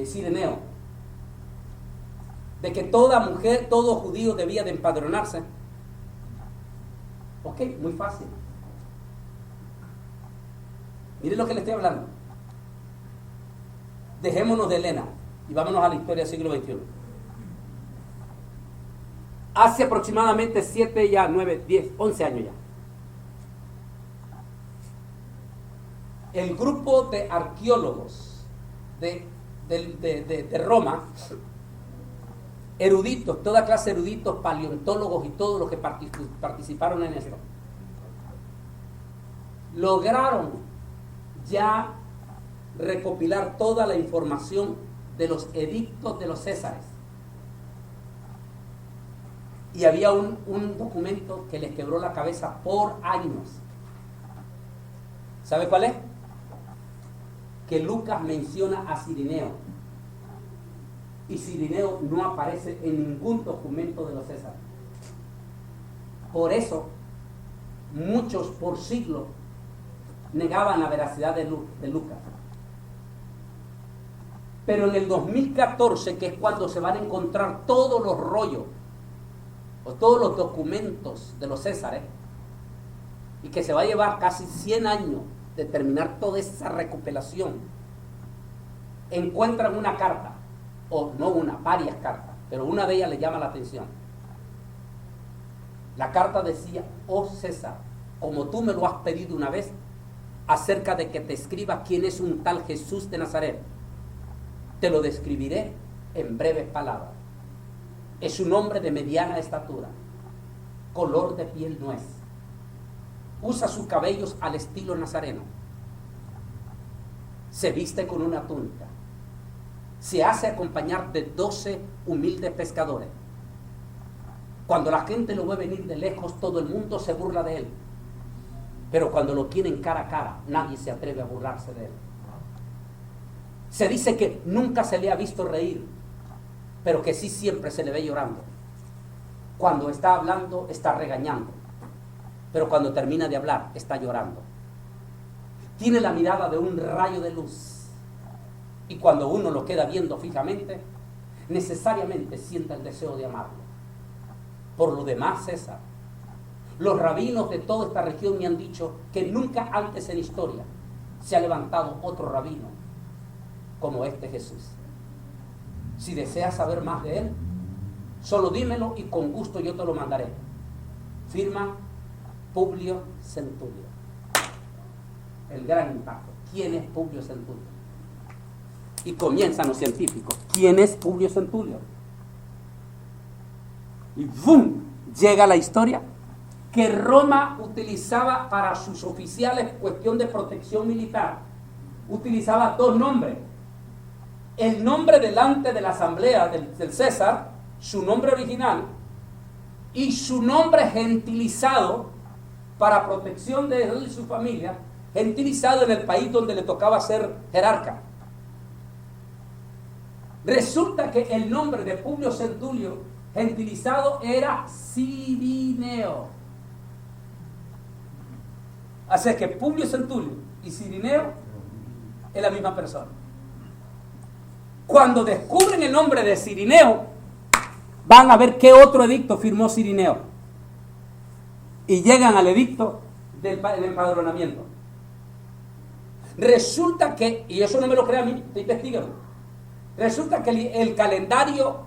Speaker 1: Cireneo, de que toda mujer, todo judío debía de empadronarse. Ok, muy fácil. Miren lo que le estoy hablando. Dejémonos de Elena y vámonos a la historia del siglo XXI. Hace aproximadamente 7, ya 9, 10, 11 años ya. El grupo de arqueólogos de Roma, eruditos, toda clase de eruditos, paleontólogos y todos los que participaron en esto, lograron ya recopilar toda la información de los edictos de los Césares. Y había un documento que les quebró la cabeza por años. ¿Sabe cuál es? Que Lucas menciona a Cireneo. Y Cireneo no aparece en ningún documento de los Césares. Por eso, muchos por siglos negaban la veracidad de Lucas. Pero en el 2014, que es cuando se van a encontrar todos los rollos o todos los documentos de los Césares, y que se va a llevar casi 100 años de terminar toda esa recopilación, encuentran una carta, o no una, varias cartas, pero una de ellas le llama la atención. La carta decía: oh César, como tú me lo has pedido una vez, acerca de que te escriba quién es un tal Jesús de Nazaret, te lo describiré en breves palabras. Es un hombre de mediana estatura, color de piel nuez, usa sus cabellos al estilo nazareno, se viste con una túnica, se hace acompañar de 12 humildes pescadores. Cuando la gente lo ve venir de lejos, todo el mundo se burla de él, pero cuando lo tienen cara a cara, nadie se atreve a burlarse de él. Se dice que nunca se le ha visto reír, pero que sí siempre se le ve llorando. Cuando está hablando, está regañando, pero cuando termina de hablar, está llorando. Tiene la mirada de un rayo de luz, y cuando uno lo queda viendo fijamente, necesariamente sienta el deseo de amarlo. Por lo demás, César, los rabinos de toda esta región me han dicho que nunca antes en historia se ha levantado otro rabino como este Jesús. Si deseas saber más de él, solo dímelo y con gusto yo te lo mandaré. Firma Publio Centulio. El gran impacto. ¿Quién es Publio Centulio? Y comienzan los científicos. ¿Quién es Publio Centulio? Y ¡bum! Llega la historia que Roma utilizaba para sus oficiales, cuestión de protección militar. Utilizaba dos nombres. El nombre delante de la asamblea del César, su nombre original, y su nombre gentilizado para protección de él y su familia, gentilizado en el país donde le tocaba ser jerarca. Resulta que el nombre de Publio Centulio gentilizado era Cirineo. Así que Publio Centulio y Cirineo es la misma persona. Cuando descubren el nombre de Cirineo, van a ver qué otro edicto firmó Cirineo. Y llegan al edicto del empadronamiento. Resulta que, y eso no me lo crea a mí, investígalo. Resulta que el calendario,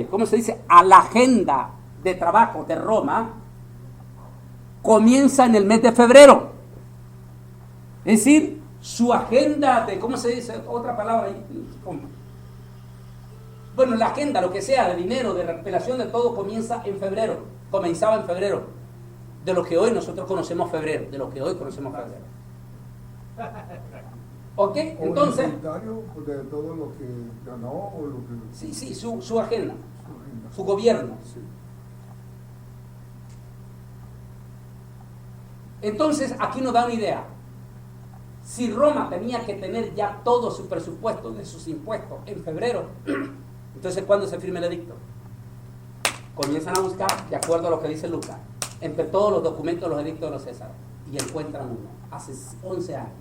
Speaker 1: ¿cómo se dice? A la agenda de trabajo de Roma comienza en el mes de febrero. Es decir, su agenda de, ¿cómo se dice? Otra palabra ahí. Bueno, la agenda, lo que sea, de dinero, de revelación de todo, comienza en febrero. Comenzaba en febrero. De lo que hoy nosotros conocemos febrero. De lo que hoy conocemos febrero. ¿Ok? Entonces.
Speaker 6: ¿O inventario de todo lo que ganó o lo que...
Speaker 1: Sí, su agenda. Su gobierno.
Speaker 6: Sí.
Speaker 1: Entonces, aquí nos da una idea. Si Roma tenía que tener ya todo su presupuesto de sus impuestos en febrero, entonces, ¿cuándo se firma el edicto? Comienzan a buscar, de acuerdo a lo que dice Lucas, entre todos los documentos de los edictos de los Césares, y encuentran uno, hace 11 años,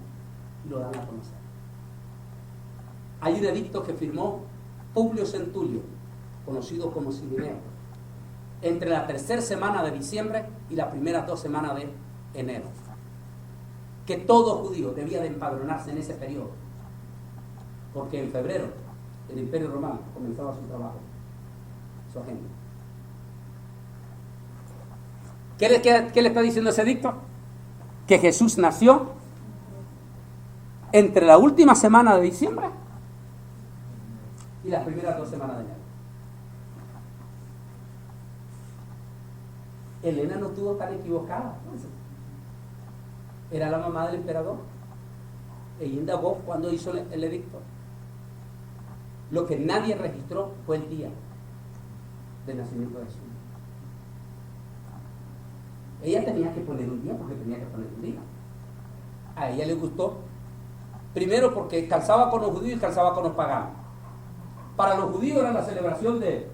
Speaker 1: y lo dan a conocer. Hay un edicto que firmó Publio Centulio, conocido como Cirineo, entre la tercera semana de diciembre y las primeras 2 semanas de enero, que todo judío debía de empadronarse en ese periodo, porque en febrero el Imperio Romano comenzaba su trabajo, su agenda. ¿Qué le está diciendo ese edicto? Que Jesús nació entre la última semana de diciembre y las primeras 2 semanas de enero. Helena no estuvo tan equivocada. Era la mamá del emperador. Ella indagó cuando hizo el edicto. Lo que nadie registró fue el día del nacimiento de Jesús. Ella tenía que poner un día porque tenía que poner un día. A ella le gustó. Primero porque calzaba con los judíos y calzaba con los paganos. Para los judíos era la celebración de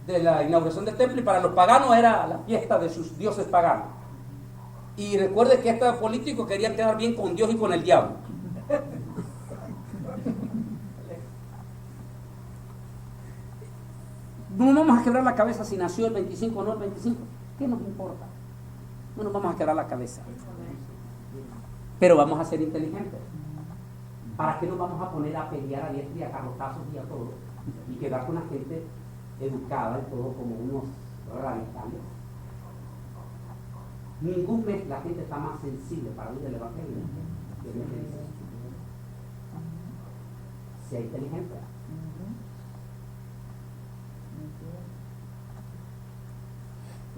Speaker 1: la inauguración del templo, y para los paganos era la fiesta de sus dioses paganos. Y recuerde que estos políticos querían quedar bien con Dios y con el diablo. No vamos a quebrar la cabeza si nació el 25 o no el 25. ¿Qué nos importa? No nos vamos a quebrar la cabeza. Pero vamos a ser inteligentes. ¿Para qué nos vamos a poner a pelear a diestra y a carrotazos y a todo? Y quedar con la gente educada y todo como unos radicales. Ningún mes la gente está más sensible para oír el evangelio que el mes de diciembre. Sea inteligente.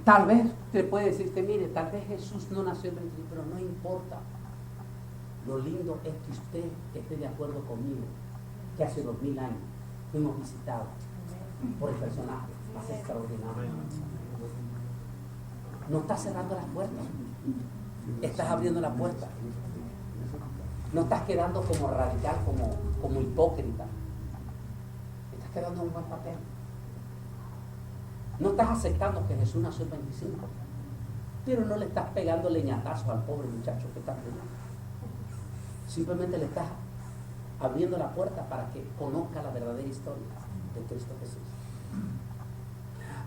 Speaker 1: Tal vez te puede decir que mire, tal vez Jesús no nació el 25, pero no importa. Lo lindo es que usted esté de acuerdo conmigo, que hace 2000 años fuimos visitados por el personaje más extraordinario. No estás cerrando las puertas, estás abriendo la puerta. No estás quedando como radical, como hipócrita. estás quedando en un buen papel. No estás aceptando que Jesús nació el 25, pero no le estás pegando leñatazos al pobre muchacho que está allá. Simplemente le estás abriendo la puerta para que conozca la verdadera historia de Cristo Jesús.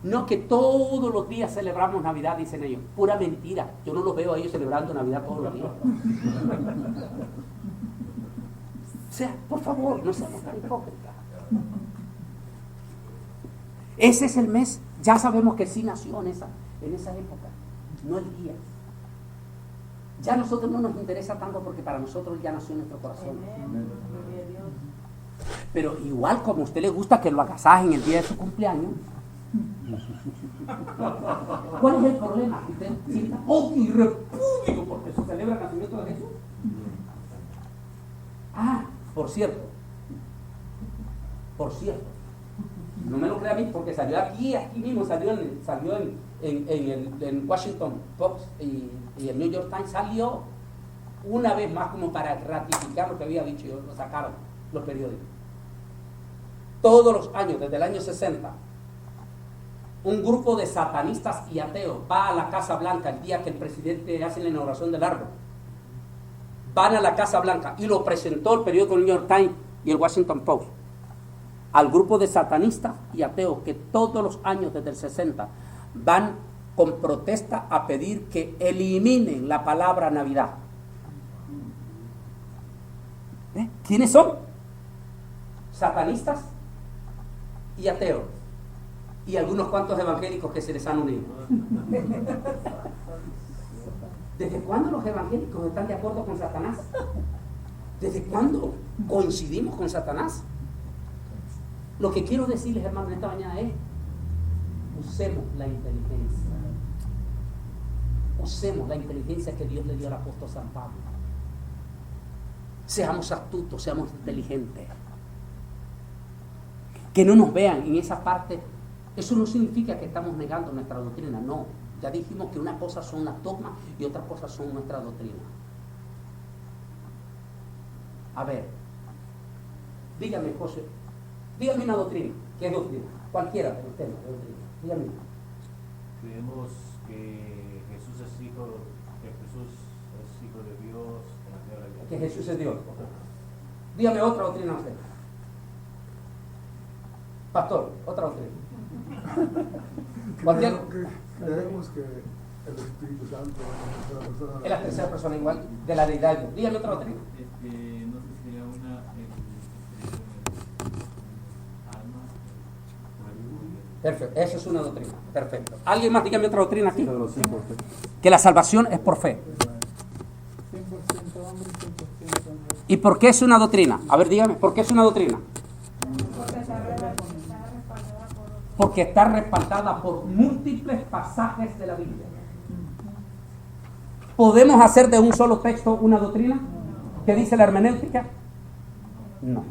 Speaker 1: No que todos los días celebramos Navidad, dicen ellos. Pura mentira. Yo no los veo a ellos celebrando Navidad todos los días. O sea, por favor, no seamos tan hipócritas. Ese es el mes. Ya sabemos que sí nació en esa época, no el día. Ya a nosotros no nos interesa tanto porque para nosotros ya nació en nuestro corazón. Pero igual como a usted le gusta que lo agasajen el día de su cumpleaños, ¿cuál es el problema? Usted sienta odio y repudio porque se celebra el nacimiento de Jesús. Ah, por cierto, no me lo crea a mí porque salió aquí mismo, salió en Washington Post y el New York Times, salió una vez más como para ratificar lo que había dicho y lo sacaron los periódicos. Todos los años, desde el año 60, un grupo de satanistas y ateos va a la Casa Blanca el día que el presidente hace la inauguración del árbol. Van a la Casa Blanca y lo presentó el periódico New York Times y el Washington Post al grupo de satanistas y ateos que todos los años desde el 60 van con protesta a pedir que eliminen la palabra Navidad. ¿Quiénes son? Satanistas y ateos y algunos cuantos evangélicos que se les han unido. ¿Desde cuándo los evangélicos están de acuerdo con Satanás? ¿Desde cuándo coincidimos con Satanás? Lo que quiero decirles, hermanos, esta mañana es: usemos la inteligencia. Usemos la inteligencia que Dios le dio al apóstol San Pablo. Seamos astutos, seamos inteligentes. Que no nos vean en esa parte. Eso no significa que estamos negando nuestra doctrina, no. Ya dijimos que una cosa son las dogmas y otra cosa son nuestra doctrina. A ver, dígame, José, dígame una doctrina. ¿Qué es doctrina? Cualquiera de los temas de doctrina. Dígame.
Speaker 2: Creemos que Jesús es hijo de Dios,
Speaker 1: que Jesús es Dios. Dígame otra doctrina usted. Pastor, otra doctrina. Cualquier...
Speaker 6: Creemos que el Espíritu Santo
Speaker 1: es la tercera persona igual de la deidad de Dios. Dígame otra doctrina.
Speaker 3: No sé si sería una alma.
Speaker 1: Perfecto, eso es una doctrina. Perfecto. ¿Alguien más? Dígame otra doctrina aquí.
Speaker 4: Pero sí, por fe.
Speaker 1: Que la salvación es por fe.
Speaker 5: 100% hombre y 100% hombre.
Speaker 1: ¿Y por qué es una doctrina? A ver, dígame, ¿por qué es una doctrina? Porque está respaldada por múltiples pasajes de la Biblia. ¿Podemos hacer de un solo texto una doctrina? ¿Qué dice la hermenéutica? No.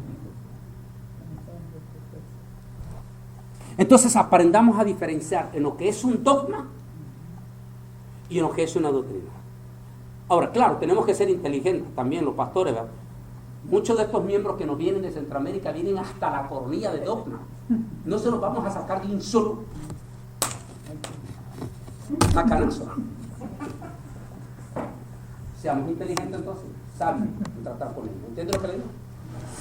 Speaker 1: Entonces aprendamos a diferenciar en lo que es un dogma y en lo que es una doctrina. Ahora, claro, tenemos que ser inteligentes también los pastores, ¿verdad? Muchos de estos miembros que nos vienen de Centroamérica vienen hasta la coronilla de dogma. No se los vamos a sacar de un solo macanazo. Seamos inteligentes entonces, sabios en tratar con ellos. ¿Entiendes lo que le digo?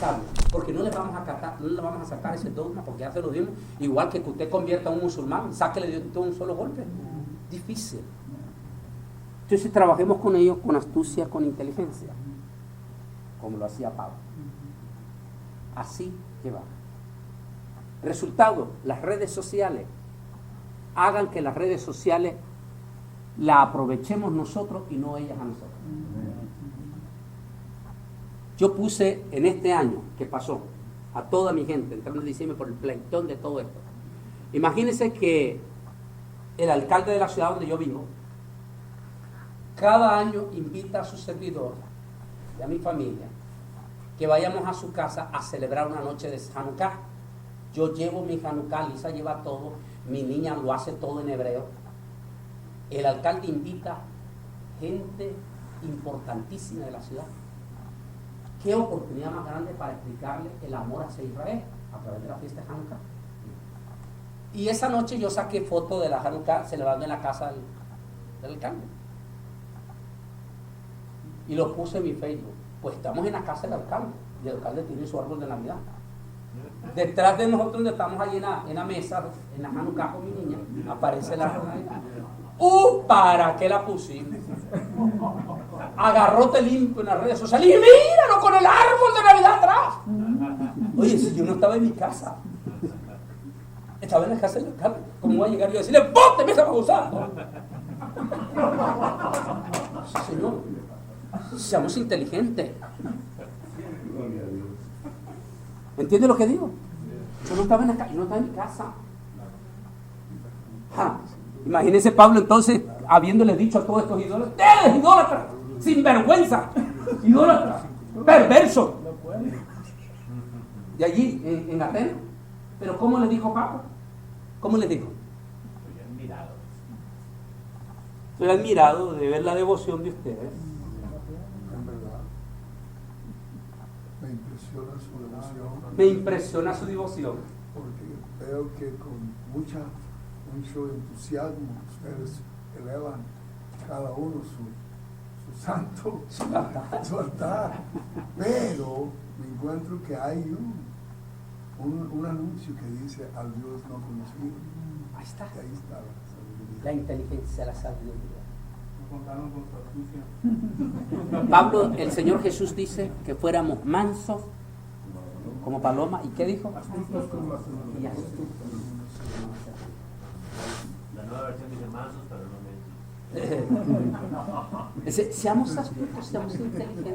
Speaker 1: Sabios. Porque no le vamos a sacar ese dogma, porque ya se lo dimos. Igual que usted convierta a un musulmán, sáquele de todo un solo golpe. Difícil. Entonces trabajemos con ellos con astucia, con inteligencia, como lo hacía Pablo. Así que va. Resultado, las redes sociales. Hagan que las redes sociales la aprovechemos nosotros y no ellas a nosotros. Yo puse en este año que pasó a toda mi gente, entrando en diciembre por el pleitón de todo esto. Imagínense que el alcalde de la ciudad donde yo vivo, cada año invita a su servidor y a mi familia que vayamos a su casa a celebrar una noche de Hanukkah. Yo llevo mi Hanukkah, Lisa lleva todo, mi niña lo hace todo en hebreo. El alcalde invita gente importantísima de la ciudad. ¿Qué oportunidad más grande para explicarle el amor hacia Israel? a través de la fiesta de Hanukkah. Y esa noche yo saqué foto de la Hanukkah celebrando en la casa del alcalde. Y lo puse en mi Facebook. Pues estamos en la casa del alcalde. Y el alcalde tiene su árbol de Navidad. Detrás de nosotros, donde estamos allí en la mesa, en la Hanukkah con mi niña, aparece la árbol de Navidad. ¿Para qué la pusimos? Agarró te limpio en las redes sociales y míralo con el árbol de Navidad atrás. Oye, si yo no estaba en mi casa, estaba en la casa del alcalde, ¿cómo voy a llegar yo a decirle, ¡bote, me estaba usando! Señor, seamos inteligentes. ¿Entiendes lo que digo? Yo no estaba en mi casa. Imagínense Pablo entonces habiéndole dicho a todos estos idólatras, ¡ustedes idólatras! ¡Sinvergüenza! ¡Idólatras! ¡Perversos! De allí, en Atenas. Pero ¿cómo le dijo Pablo? ¿Cómo le dijo? Estoy admirado de ver la devoción de ustedes.
Speaker 6: En verdad. Me impresiona su devoción.
Speaker 1: Me impresiona su devoción.
Speaker 6: Porque veo que con mucho entusiasmo ustedes elevan cada uno su santo, su altar. Pero me encuentro que hay un anuncio que dice al Dios no conocido.
Speaker 1: Ahí está.
Speaker 6: Y ahí está la sabiduría.
Speaker 1: La inteligencia, la sabiduría.
Speaker 7: No contaron con su astucia.
Speaker 1: Pablo, el Señor Jesús dice que fuéramos mansos como paloma. ¿Y qué dijo?
Speaker 6: Astutos como las
Speaker 1: Y astutos.
Speaker 2: La nueva versión dice mansos, pero no mensos.
Speaker 1: Seamos astutos, seamos inteligentes.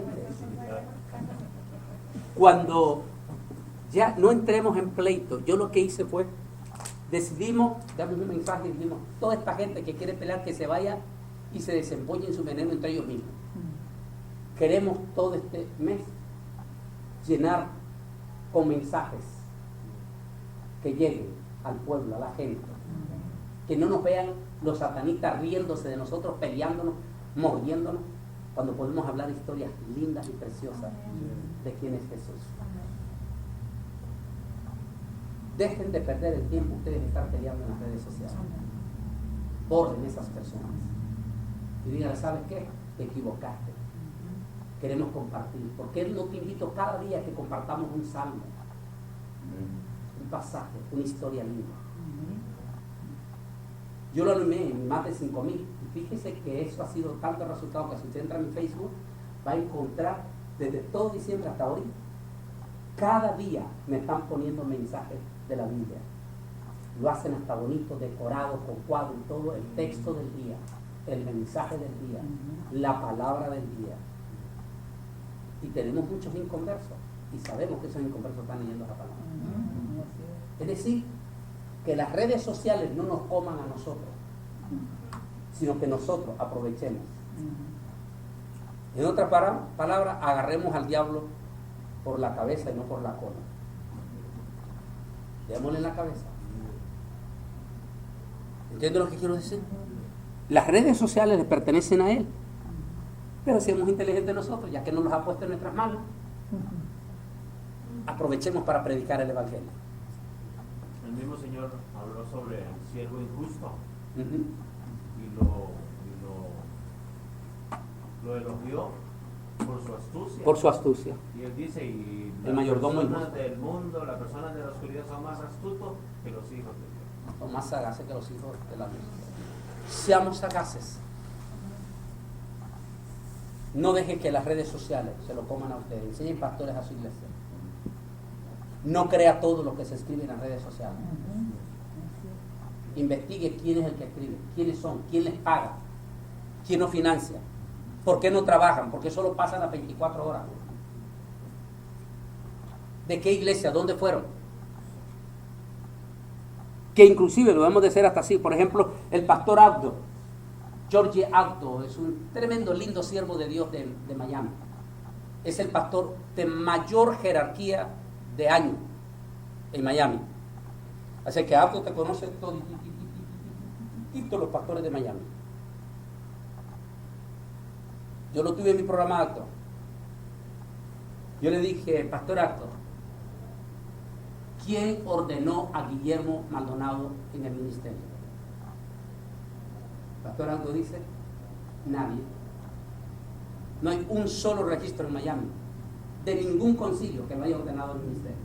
Speaker 1: Cuando ya no entremos en pleito, yo lo que hice fue, decidimos, damos un mensaje y dijimos, toda esta gente que quiere pelear, que se vaya y se desembolle en su veneno entre ellos mismos. Queremos todo este mes llenar con mensajes que lleguen al pueblo, a la gente, que no nos vean los satanistas riéndose de nosotros, peleándonos, mordiéndonos, cuando podemos hablar historias lindas y preciosas de quién es Jesús. Dejen de perder el tiempo ustedes de estar peleando en las redes sociales. Borren esas personas y díganle, ¿sabes qué? Te equivocaste. Queremos compartir. ¿Por qué no te invito cada día que compartamos un salmo, un pasaje, una historia linda? Yo lo animé en más de 5,000. Y fíjese que eso ha sido tanto resultado que si usted entra en mi Facebook, va a encontrar desde todo diciembre hasta hoy, cada día me están poniendo mensajes de la Biblia. Lo hacen hasta bonito, decorado, con cuadro y todo, el texto del día, el mensaje del día, la palabra del día. Y tenemos muchos inconversos y sabemos que esos inconversos están leyendo la palabra. Es decir, que las redes sociales no nos coman a nosotros, sino que nosotros aprovechemos. En otras palabras, agarremos al diablo por la cabeza y no por la cola. Démosle en la cabeza. ¿Entiendes lo que quiero decir? Las redes sociales le pertenecen a él, pero seamos inteligentes nosotros, ya que nos los ha puesto en nuestras manos. Aprovechemos para predicar el Evangelio.
Speaker 2: El mismo Señor habló sobre el siervo injusto
Speaker 1: Uh-huh.
Speaker 2: y lo elogió por su astucia.
Speaker 1: Por su astucia.
Speaker 2: Y él dice, y
Speaker 1: El mayordomo
Speaker 2: las personas
Speaker 1: injusto.
Speaker 2: del mundo, las personas de la oscuridad son más astutos que los hijos de Dios.
Speaker 1: Son más sagaces que los hijos de la luz. Seamos sagaces. No deje que las redes sociales se lo coman a ustedes. Enseñen pastores a su iglesia. No crea todo lo que se escribe en las redes sociales. Investigue quién es el que escribe, quiénes son, quién les paga, quién los financia, por qué no trabajan, por qué solo pasan las 24 horas. ¿De qué iglesia? ¿Dónde fueron? Que inclusive lo debemos de hacer hasta así. Por ejemplo, el pastor Abdo, George Abdo, es un tremendo, lindo siervo de Dios de Miami. Es el pastor de mayor jerarquía de año en Miami. Así que Abdo te conoce todos los pastores de Miami. Yo lo tuve en mi programa Abdo. Yo le dije, pastor Abdo, ¿quién ordenó a Guillermo Maldonado en el ministerio? Pastor Aldo dice, nadie. No hay un solo registro en Miami de ningún concilio que lo haya ordenado el ministerio.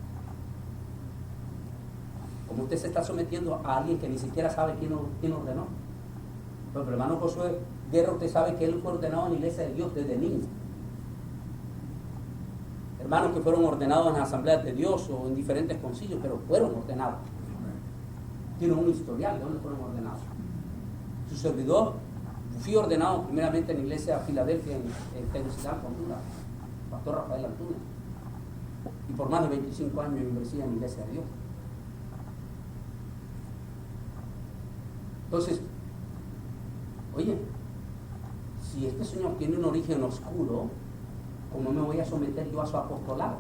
Speaker 1: Como usted se está sometiendo a alguien que ni siquiera sabe quién ordenó. Pero el hermano Josué Guerra, usted sabe que él fue ordenado en la iglesia de Dios desde niño. Hermanos que fueron ordenados en las asambleas de Dios o en diferentes concilios, pero fueron ordenados. Tienen un historial de dónde fueron ordenados. Su servidor, fui ordenado primeramente en la iglesia de Filadelfia, en Tegucigalpa, Honduras, Pastor Rafael Antunes. Y por más de 25 años ingresé en la iglesia de Dios. Entonces, oye, si este señor tiene un origen oscuro, ¿cómo me voy a someter yo a su apostolado?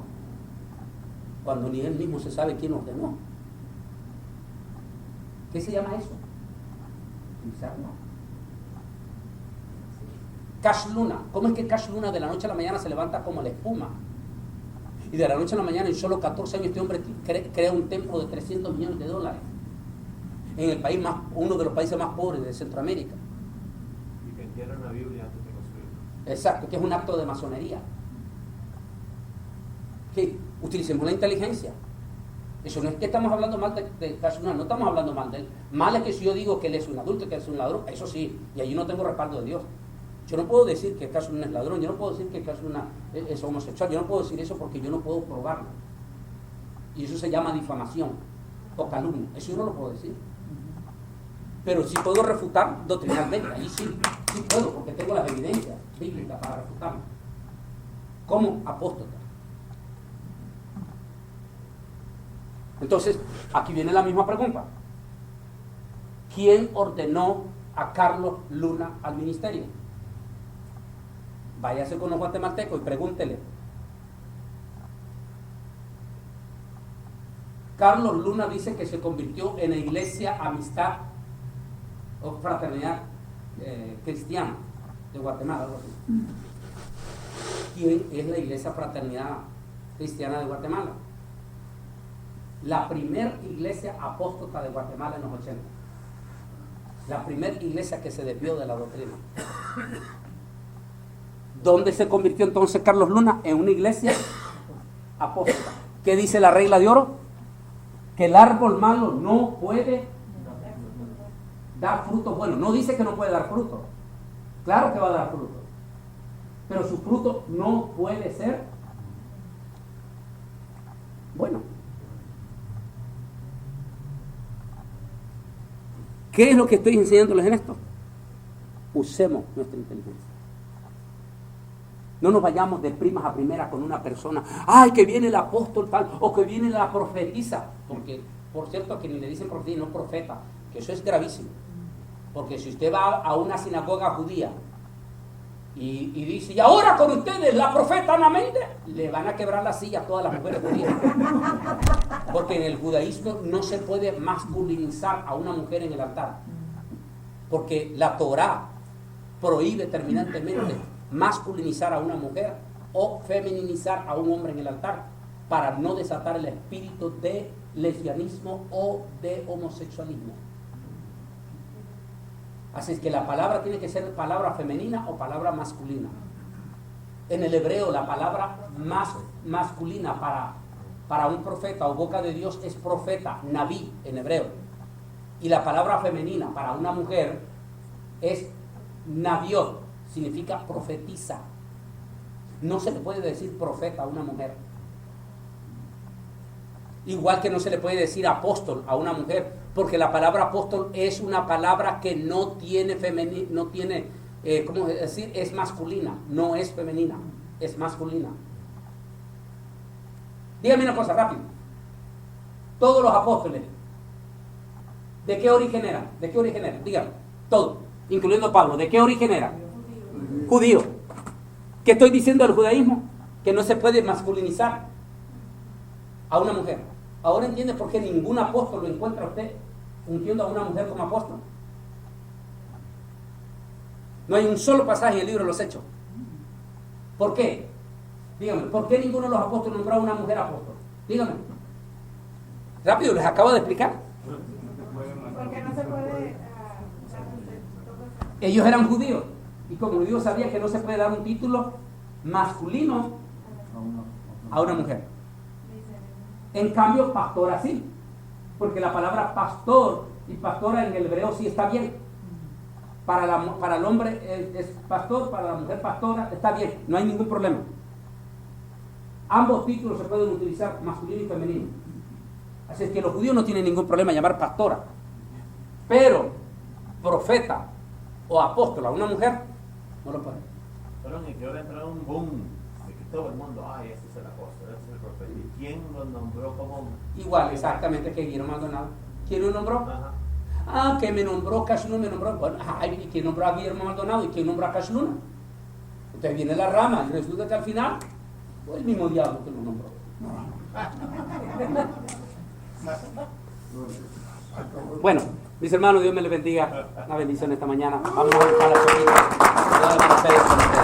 Speaker 1: Cuando ni él mismo se sabe quién ordenó. ¿Qué se llama eso? Utilizarlo. Cash Luna. ¿Cómo es que Cash Luna de la noche a la mañana se levanta como la espuma? Y de la noche a la mañana, en solo 14 años, este hombre crea un templo de $300 millones en el país uno de los países más pobres de Centroamérica.
Speaker 2: Y que entierran la Biblia antes de construirla.
Speaker 1: Exacto, que es un acto de masonería. Que utilicemos la inteligencia. Eso no es que estamos hablando mal de Cash Luna, no estamos hablando mal de él. Mal es que si yo digo que él es un adulto, que él es un ladrón, eso sí, y allí no tengo respaldo de Dios. Yo no puedo decir que Cash Luna es ladrón, yo no puedo decir que Cash Luna es homosexual, yo no puedo decir eso porque yo no puedo probarlo. Y eso se llama difamación o calumnia, eso yo no lo puedo decir. Pero sí puedo refutar doctrinalmente, ahí sí puedo, porque tengo las evidencias bíblicas para refutarlo. Como apóstata. Entonces, aquí viene la misma pregunta. ¿Quién ordenó a Carlos Luna al ministerio? Váyase con los guatemaltecos y pregúntele. Carlos Luna dice que se convirtió en la iglesia Amistad o Fraternidad Cristiana de Guatemala, algo así. ¿Quién es la iglesia Fraternidad Cristiana de Guatemala? La primera iglesia apóstata de Guatemala en los 80. La primera iglesia que se desvió de la doctrina. ¿Dónde se convirtió entonces Carlos Luna? En una iglesia apóstata. ¿Qué dice la regla de oro? Que el árbol malo no puede dar frutos buenos. No dice que no puede dar frutos. Claro que va a dar frutos. Pero su fruto no puede ser bueno. ¿Qué es lo que estoy enseñándoles en esto? Usemos nuestra inteligencia. No nos vayamos de primas a primeras con una persona. ¡Ay, que viene el apóstol tal! O que viene la profetisa. Porque, por cierto, que ni le dicen profetisa, no profeta. Que eso es gravísimo. Porque si usted va a una sinagoga judía y dice, y ahora con ustedes la profeta Ana Méndez, le van a quebrar la silla a todas las mujeres judías. Porque en el judaísmo no se puede masculinizar a una mujer en el altar. Porque la Torá prohíbe terminantemente masculinizar a una mujer o femeninizar a un hombre en el altar para no desatar el espíritu de lesbianismo o de homosexualismo. Así es que la palabra tiene que ser palabra femenina o palabra masculina. En el hebreo la palabra más masculina para un profeta o boca de Dios es profeta, naví en hebreo. Y la palabra femenina para una mujer es naviot, significa profetiza. No se le puede decir profeta a una mujer. Igual que no se le puede decir apóstol a una mujer, porque la palabra apóstol es una palabra que no tiene ¿cómo decir? Es masculina, no es femenina, es masculina. Dígame una cosa rápido. Todos los apóstoles, ¿de qué origen eran? ¿De qué origen eran? Dígame, todos, incluyendo Pablo, ¿de qué origen eran? Judío. ¿Qué estoy diciendo del judaísmo? Que no se puede masculinizar a una mujer. Ahora entiende por qué ningún apóstol lo encuentra usted ungiendo a una mujer como apóstol. No hay un solo pasaje en el libro de los Hechos. ¿Por qué? Dígame, ¿por qué ninguno de los apóstoles nombró a una mujer apóstol? Dígame. Rápido, les acabo de explicar.
Speaker 8: Porque no se puede.
Speaker 1: Ellos eran judíos. Y como judíos sabían que no se puede dar un título masculino a una mujer. En cambio, pastora sí. Porque la palabra pastor y pastora en el hebreo sí está bien. Para el hombre es pastor, para la mujer pastora, está bien, no hay ningún problema. Ambos títulos se pueden utilizar, masculino y femenino. Así es que los judíos no tienen ningún problema en llamar pastora. Pero profeta o apóstol a una mujer, no lo pueden.
Speaker 2: Pero en que ahora entró un boom de que todo el mundo, ay, este es el apóstol, este es el profeta. ¿Y quién lo nombró como?
Speaker 1: Igual, exactamente, que Guillermo Maldonado. ¿Quién lo nombró?
Speaker 2: Ajá.
Speaker 1: Ah, que me nombró Cash Luna, me nombró. Bueno, ¿y quién nombró a Guillermo Maldonado? ¿Y quién nombró a Cash Luna? Entonces viene la rama y resulta que al final fue el mismo diablo que lo nombró. Bueno, mis hermanos, Dios me les bendiga. Una bendición esta mañana. Vamos a buscar la chiquita.